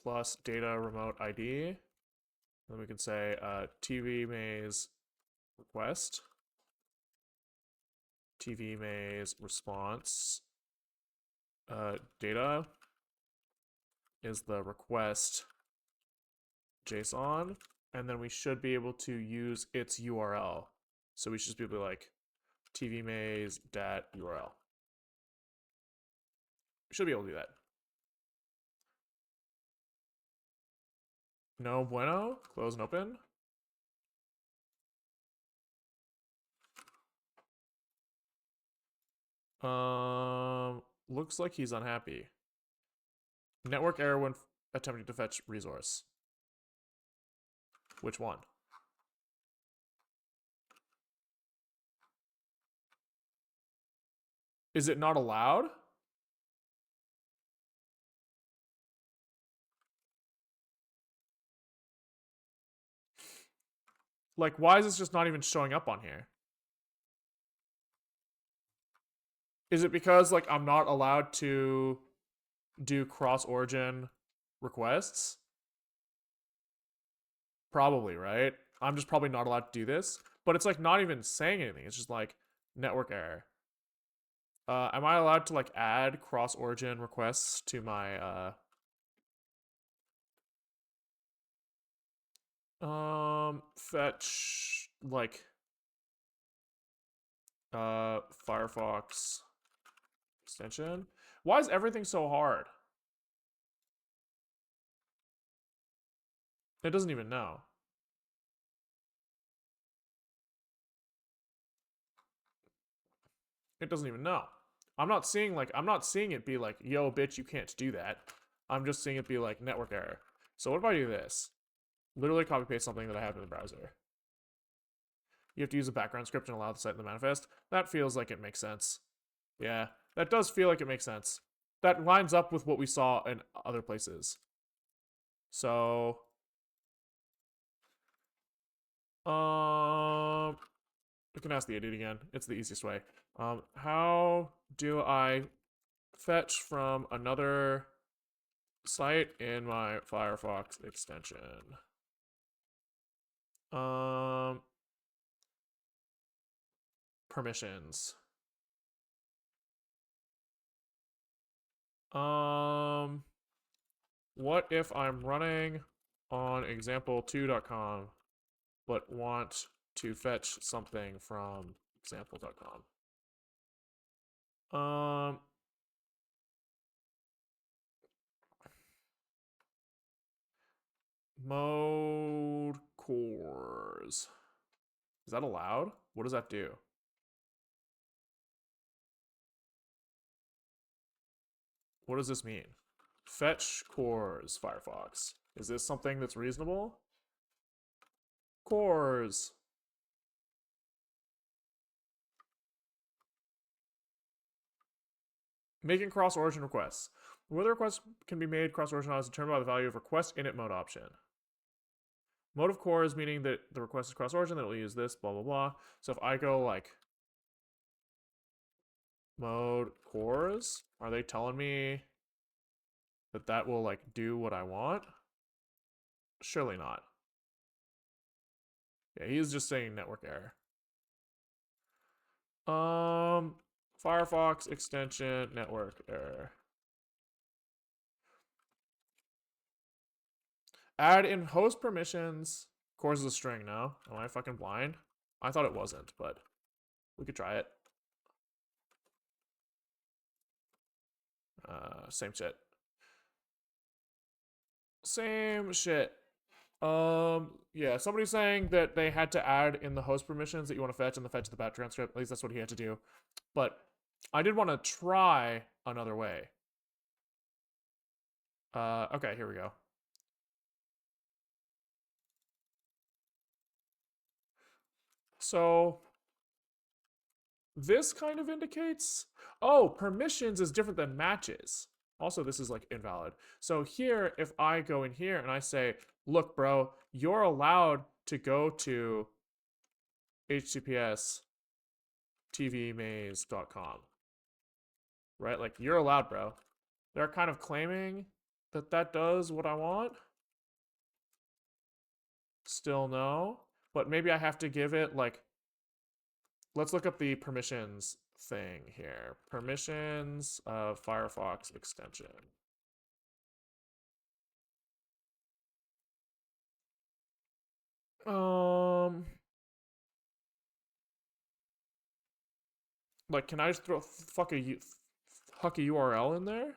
plus data remote ID. Then we can say TV Maze request, TV Maze response. Data is the request JSON, and then we should be able to use its URL. So we should just be able to like tvmaze.url. We should be able to do that. No bueno. Close and open. Looks like he's unhappy. Network error when attempting to fetch resource. Which one? Is it not allowed? Like, why is this just not even showing up on here? Is it because, like, I'm not allowed to do cross-origin requests? Probably, right? I'm just probably not allowed to do this. But it's, like, not even saying anything. It's just, like, network error. Am I allowed to, like, add cross-origin requests to my, fetch, like, firefox extension? Why is everything so hard? It doesn't even know. It doesn't even know. I'm not seeing it be like, yo, bitch, you can't do that. I'm just seeing it be like network error. So what if I do this? Literally copy paste something that I have in the browser. You have to use a background script and allow the site in the manifest. That feels like it makes sense. Yeah, that does feel like it makes sense. That lines up with what we saw in other places. So, we can ask the idiot again. It's the easiest way. How do I fetch from another site in my Firefox extension? Permissions. What if I'm running on example2.com but want to fetch something from example.com? Mode cores. Is that allowed? What does that do? What does this mean? Fetch cores, Firefox. Is this something that's reasonable? Cores. Making cross-origin requests. Whether requests can be made cross-origin is determined by the value of request init mode option. Mode of cores meaning that the request is cross-origin, that it'll use this, blah, blah, blah. So if I go like mode cores, are they telling me that that will like do what I want? Surely not. Yeah, he's just saying network error. Firefox extension network error. Add in host permissions. Cores is a string, no? Am I fucking blind? I thought it wasn't, but we could try it. Same shit. Same shit. Yeah, somebody's saying that they had to add in the host permissions that you want to fetch and the fetch the bat transcript. At least that's what he had to do. But I did want to try another way. Okay, here we go. So this kind of indicates, oh, permissions is different than matches. Also, this is like invalid. So here, if I go in here and I say, look, bro, you're allowed to go to https tvmaze.com, right? Like, you're allowed, bro. They're kind of claiming that that does what I want. Still no. But maybe I have to give it, like, let's look up the permissions thing here. Permissions of Firefox extension. Like, can I just throw huck a URL in there?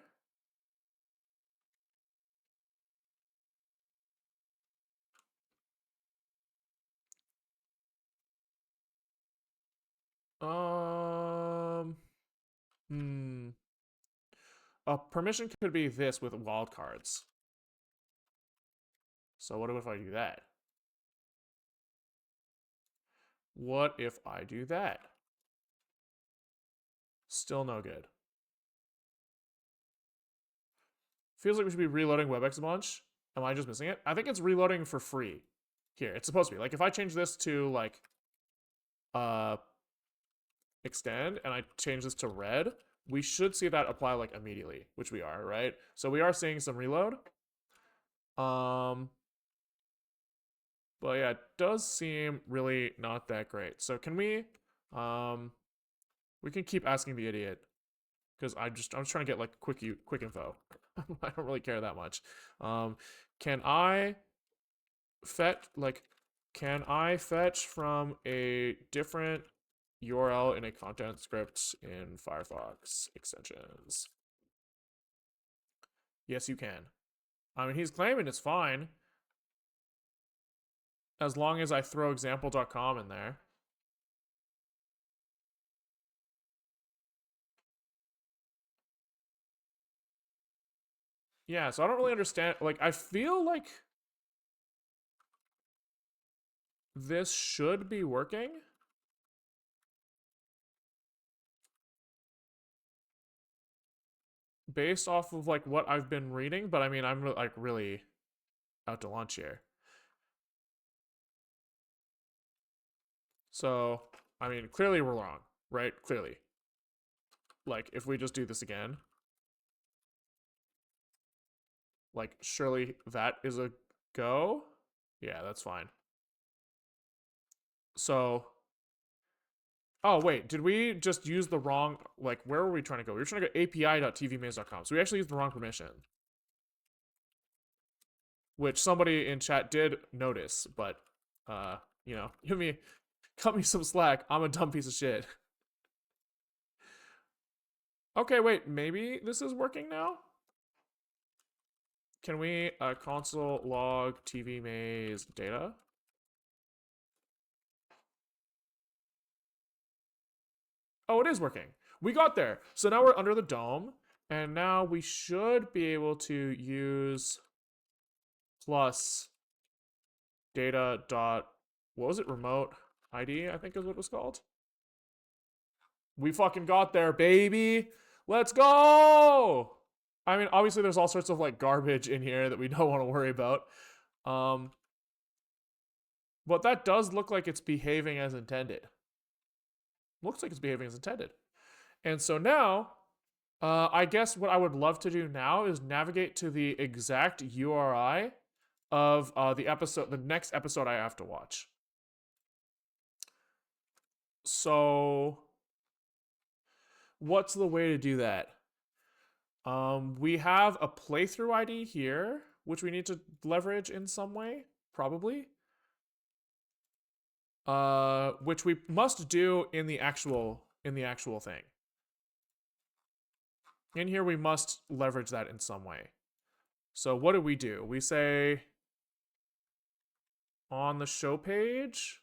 Hmm. A permission could be this with wildcards. So what if I do that? What if I do that? Still no good. Feels like we should be reloading WebEx a bunch. Am I just missing it? I think it's reloading for free. Here, it's supposed to be. Like, if I change this to, like, extend, and I change this to red, we should see that apply, like, immediately, which we are, right? So we are seeing some reload. But yeah, it does seem really not that great. So can we can keep asking the idiot, because I'm just trying to get like quick info. I don't really care that much. Can I fetch from a different URL in a content script in Firefox extensions? Yes, you can. I mean, he's claiming it's fine as long as I throw example.com in there. Yeah, so I don't really understand. Like, I feel like this should be working. Based off of like what I've been reading, but I mean, I'm like really out to lunch here. So, I mean, clearly we're wrong, right? Clearly. Like, if we just do this again, like, surely that is a go? Yeah, that's fine. So, oh, wait, did we just use the wrong, like, where were we trying to go? We were trying to go api.tvmaze.com. So we actually used the wrong permission, which somebody in chat did notice, but, you know, cut me some slack. I'm a dumb piece of shit. Okay, wait, maybe this is working now? Can we console log tvmaze data? Oh, it is working. We got there. So now we're under the dome, and now we should be able to use plus data dot, what was it, remote ID, I think is what it was called. We fucking got there, baby. Let's go. I mean, obviously there's all sorts of like garbage in here that we don't want to worry about. But that does look like it's behaving as intended. Looks like it's behaving as intended. And so now, I guess what I would love to do now is navigate to the exact URI of the next episode I have to watch. So, what's the way to do that? We have a playthrough ID here, which we need to leverage in some way, probably. Which we must do in the actual thing. in here we must leverage that in some way. So what do? We say on the show page,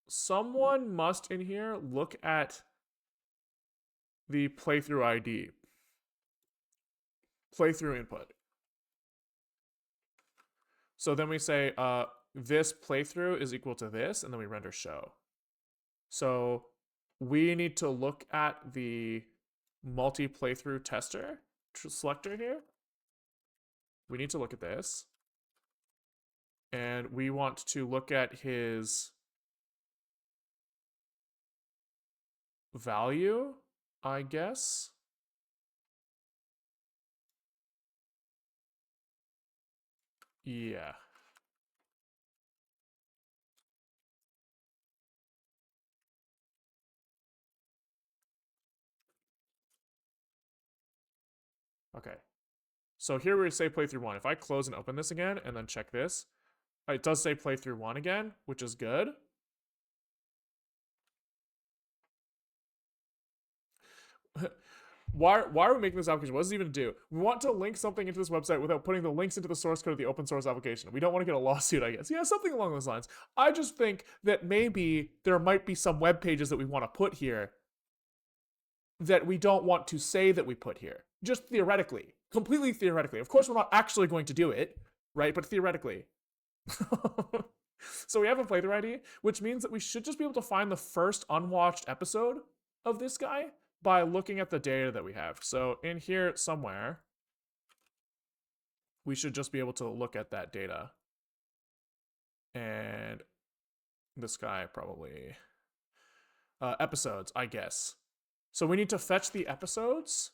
someone must in here look at the playthrough ID, playthrough input. So then we say this playthrough is equal to this, and then we render show. So we need to look at the multi-playthrough tester selector here. We need to look at this. And we want to look at his value, I guess. Yeah. Okay. So here we say playthrough 1. If I close and open this again and then check this, it does say playthrough 1 again, which is good. Why are we making this application? What does it even do? We want to link something into this website without putting the links into the source code of the open source application. We don't want to get a lawsuit, I guess. Yeah, something along those lines. I just think that maybe there might be some web pages that we want to put here that we don't want to say that we put here. Just theoretically. Completely theoretically. Of course, we're not actually going to do it, right? But theoretically. So we have a playthrough ID, which means that we should just be able to find the first unwatched episode of this guy by looking at the data that we have. So in here somewhere, we should just be able to look at that data. And this guy probably episodes, I guess. So we need to fetch the episodes,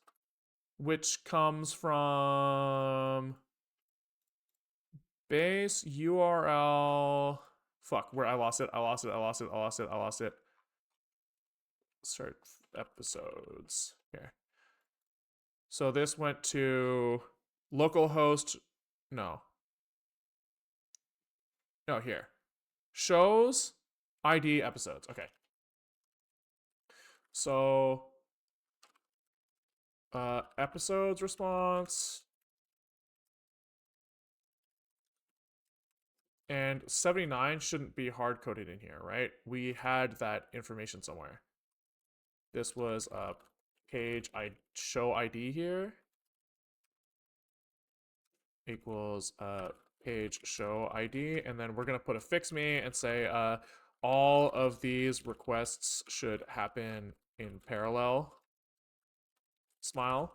which comes from base URL. Fuck, where I lost it. Start episodes here. So this went to localhost. No, here. Shows ID episodes. Okay. So episodes response. And 79 shouldn't be hard coded in here, right? We had that information somewhere. This was a page show ID here equals page show ID, and then we're gonna put a fix me and say all of these requests should happen in parallel. Smile.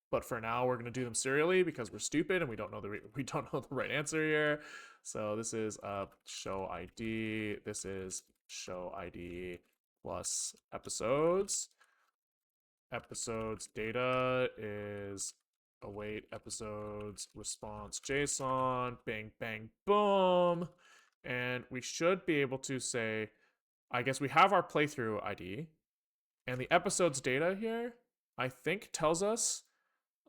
But for now, we're gonna do them serially because we're stupid and we don't know the right answer here. So this is show ID. This is show ID plus episodes. Episodes data is await episodes response JSON. Bang bang boom. And we should be able to say, I guess we have our playthrough ID, and the episodes data here, I think tells us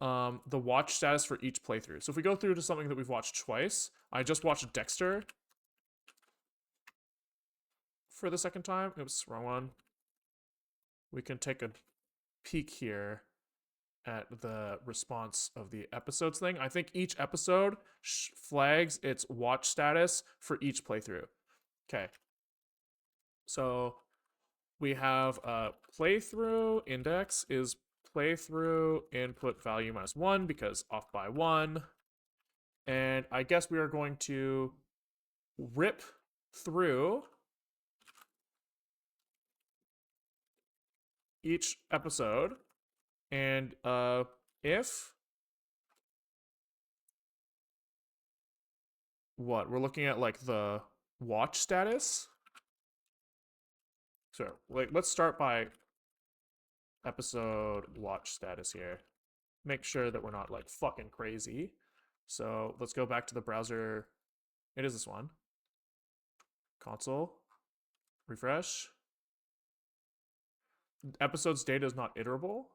the watch status for each playthrough. So if we go through to something that we've watched twice, I just watched Dexter for the second time. Oops, wrong one. We can take a peek here at the response of the episodes thing. I think each episode flags its watch status for each playthrough. Okay. So we have a playthrough index is playthrough input value -1 because off by 1. And I guess we are going to rip through each episode, and if what we're looking at, like the watch status. So like let's start by episode watch status here. Make sure that we're not like fucking crazy. So let's go back to the browser. It is this one. Console. Refresh. Episodes data is not iterable.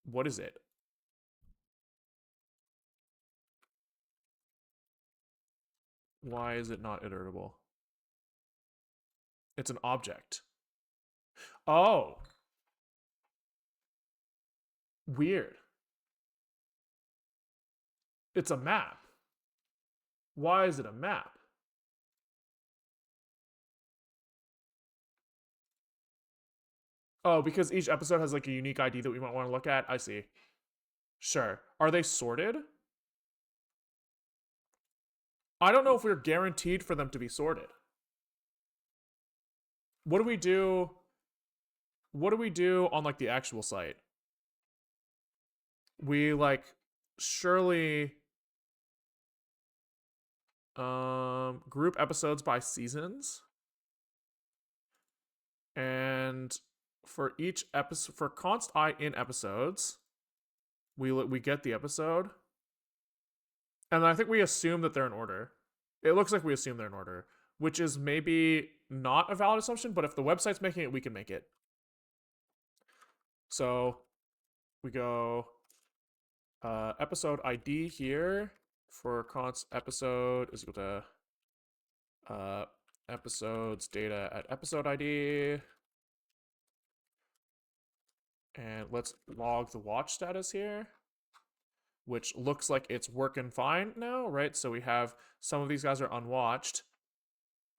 What is it? Why is it not iterable? It's an object. Oh, weird. It's a map. Why is it a map? Oh, because each episode has like a unique ID that we might want to look at. I see. Sure. Are they sorted? I don't know if we're guaranteed for them to be sorted. What do we do? What do we do on like the actual site? We like surely group episodes by seasons, and for each episode, for const I in episodes, we get the episode, and I think we assume that they're in order. It looks like we assume they're in order, which is maybe not a valid assumption, but if the website's making it, we can make it. So we go episode ID here for const episode is equal to episodes data at episode ID. And let's log the watch status here, which looks like it's working fine now, right? So we have some of these guys are unwatched,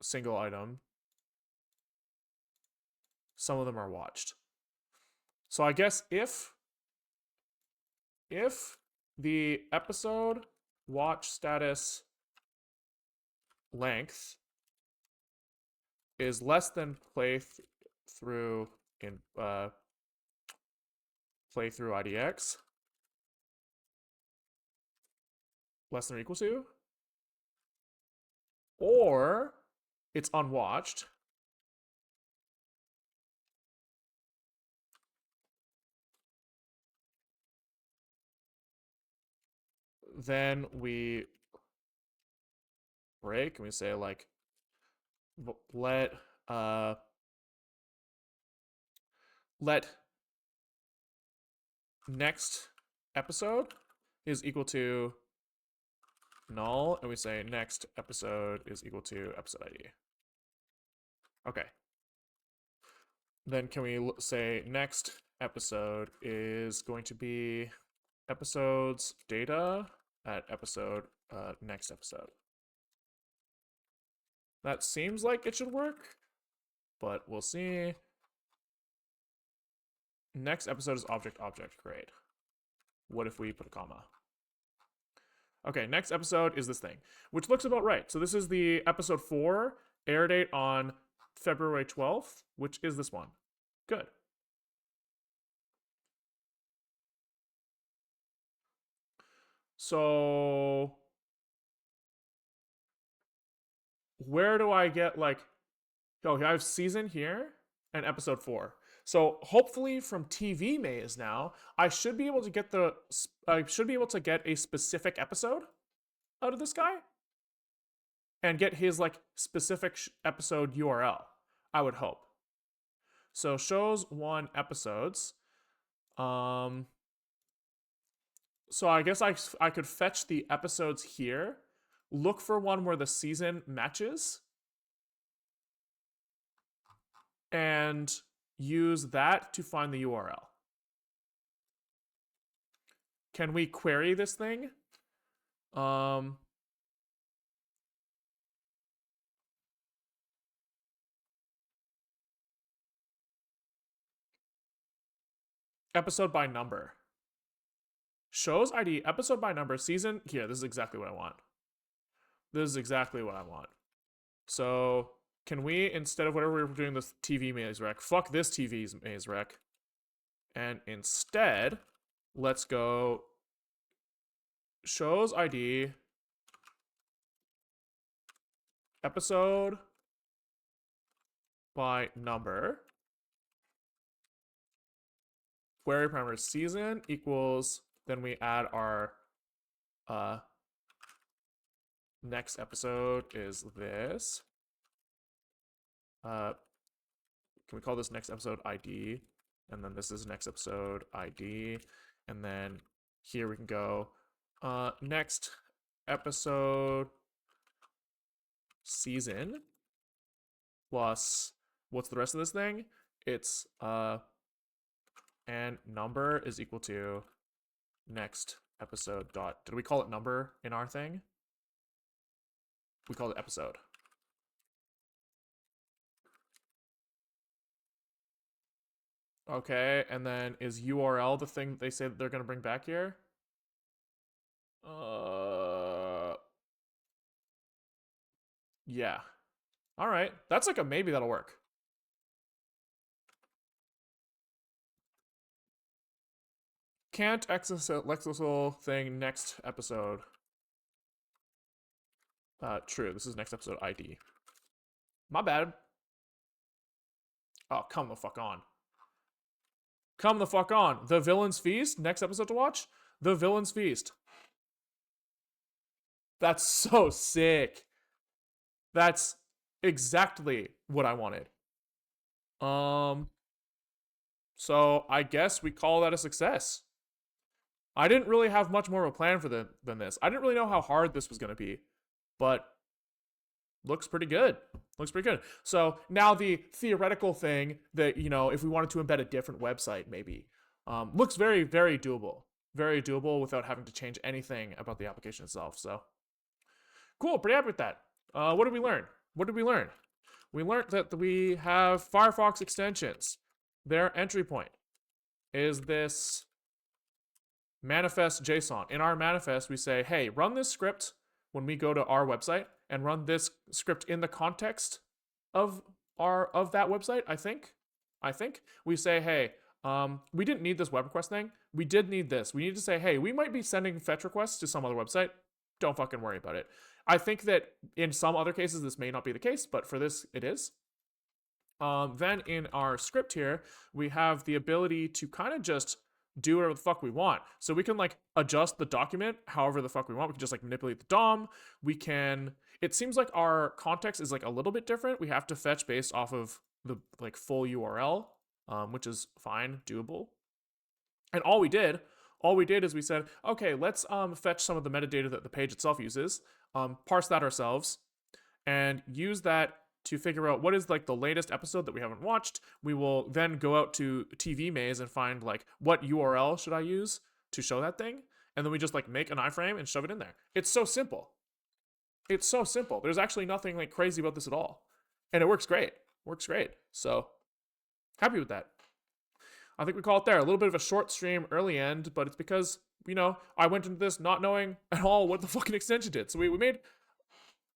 single item. Some of them are watched. So I guess if the episode watch status length is less than playthrough in playthrough IDX, less than or equal to, or it's unwatched, then we break and we say like let next episode is equal to null, and we say next episode is equal to episode ID. Okay. Then can we say next episode is going to be episodes data at episode next episode. That seems like it should work, but we'll see. Next episode is object, great. What if we put a comma? Okay, next episode is this thing, which looks about right. So this is the episode 4, air date on February 12th, which is this one. Good. So where do I get like, oh, I have season here and episode 4. So hopefully from TV maze now, I should be able to get a specific episode out of this guy and get his like specific episode URL. I would hope. So shows 1 episodes. So I guess I could fetch the episodes here, look for one where the season matches, and use that to find the URL. Can we query this thing? Episode by number. Shows ID, episode by number, season. Here, this is exactly what I want. This is exactly what I want. So can we, instead of whatever we were doing this TV maze rec, fuck this TV maze rec, and instead, let's go shows ID, episode by number, query parameter season equals, then we add our next episode is this. Can we call this next episode ID? And then this is next episode ID. And then here we can go next episode season plus what's the rest of this thing? It's and number is equal to next episode dot. Did we call it number in our thing? We called it episode. Okay, and then is URL the thing that they say that they're going to bring back here? Yeah. All right. That's like a maybe that'll work. Can't access Lexosol thing next episode. True. This is next episode ID. My bad. Oh, come the fuck on. Come the fuck on. The Villain's Feast? Next episode to watch? The Villain's Feast. That's so sick. That's exactly what I wanted. So I guess we call that a success. I didn't really have much more of a plan for than this. I didn't really know how hard this was going to be, but looks pretty good. Looks pretty good. So now the theoretical thing that, you know, if we wanted to embed a different website, maybe, looks very, very doable. Very doable without having to change anything about the application itself. So cool. Pretty happy with that. What did we learn? What did we learn? We learned that we have Firefox extensions. Their entry point is this manifest JSON. In our manifest, we say, hey, run this script when we go to our website and run this script in the context of that website. I think we say, hey, we didn't need this web request thing. We did need this. We need to say, hey, we might be sending fetch requests to some other website. Don't fucking worry about it. I think that in some other cases this may not be the case, but for this it is. Then in our script here, we have the ability to kind of just do whatever the fuck we want. So we can like adjust the document however the fuck we want. We can just like manipulate the DOM. We can, it seems like our context is like a little bit different. We have to fetch based off of the like full URL, which is fine, doable. And all we did is we said, okay, let's fetch some of the metadata that the page itself uses, parse that ourselves, and use that to figure out what is like the latest episode that we haven't watched. We will then go out to TV Maze and find like what URL should I use to show that thing, and then we just like make an iframe and shove it in there. It's so simple. It's so simple. There's actually nothing like crazy about this at all, and it works great. Works great. So happy with that. I think we call it there. A little bit of a short stream early end, but it's because, you know, I went into this not knowing at all what the fucking extension did. So we made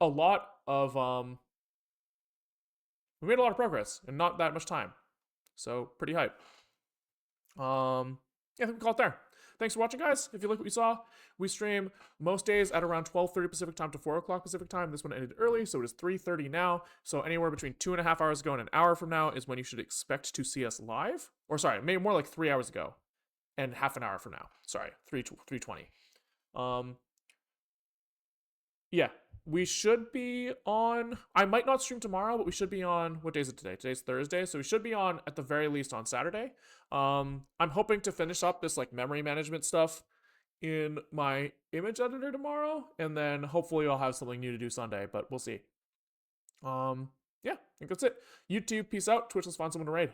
a lot of progress in not that much time. So pretty hype. Yeah, I think we call it there. Thanks for watching, guys. If you like what you saw, we stream most days at around 12:30 Pacific time to 4 o'clock Pacific time. This one ended early, so it is 3:30 now. So anywhere between 2.5 hours ago and an hour from now is when you should expect to see us live. Or sorry, maybe more like 3 hours ago and half an hour from now. Sorry, 3:20. Yeah, we should be on. I might not stream tomorrow, but we should be on. What day is it today? Today's Thursday, so we should be on at the very least on Saturday. I'm hoping to finish up this like memory management stuff in my image editor tomorrow, and then hopefully I'll have something new to do Sunday, but we'll see. Yeah, I think that's it. YouTube, peace out. Twitch, let's find someone to raid.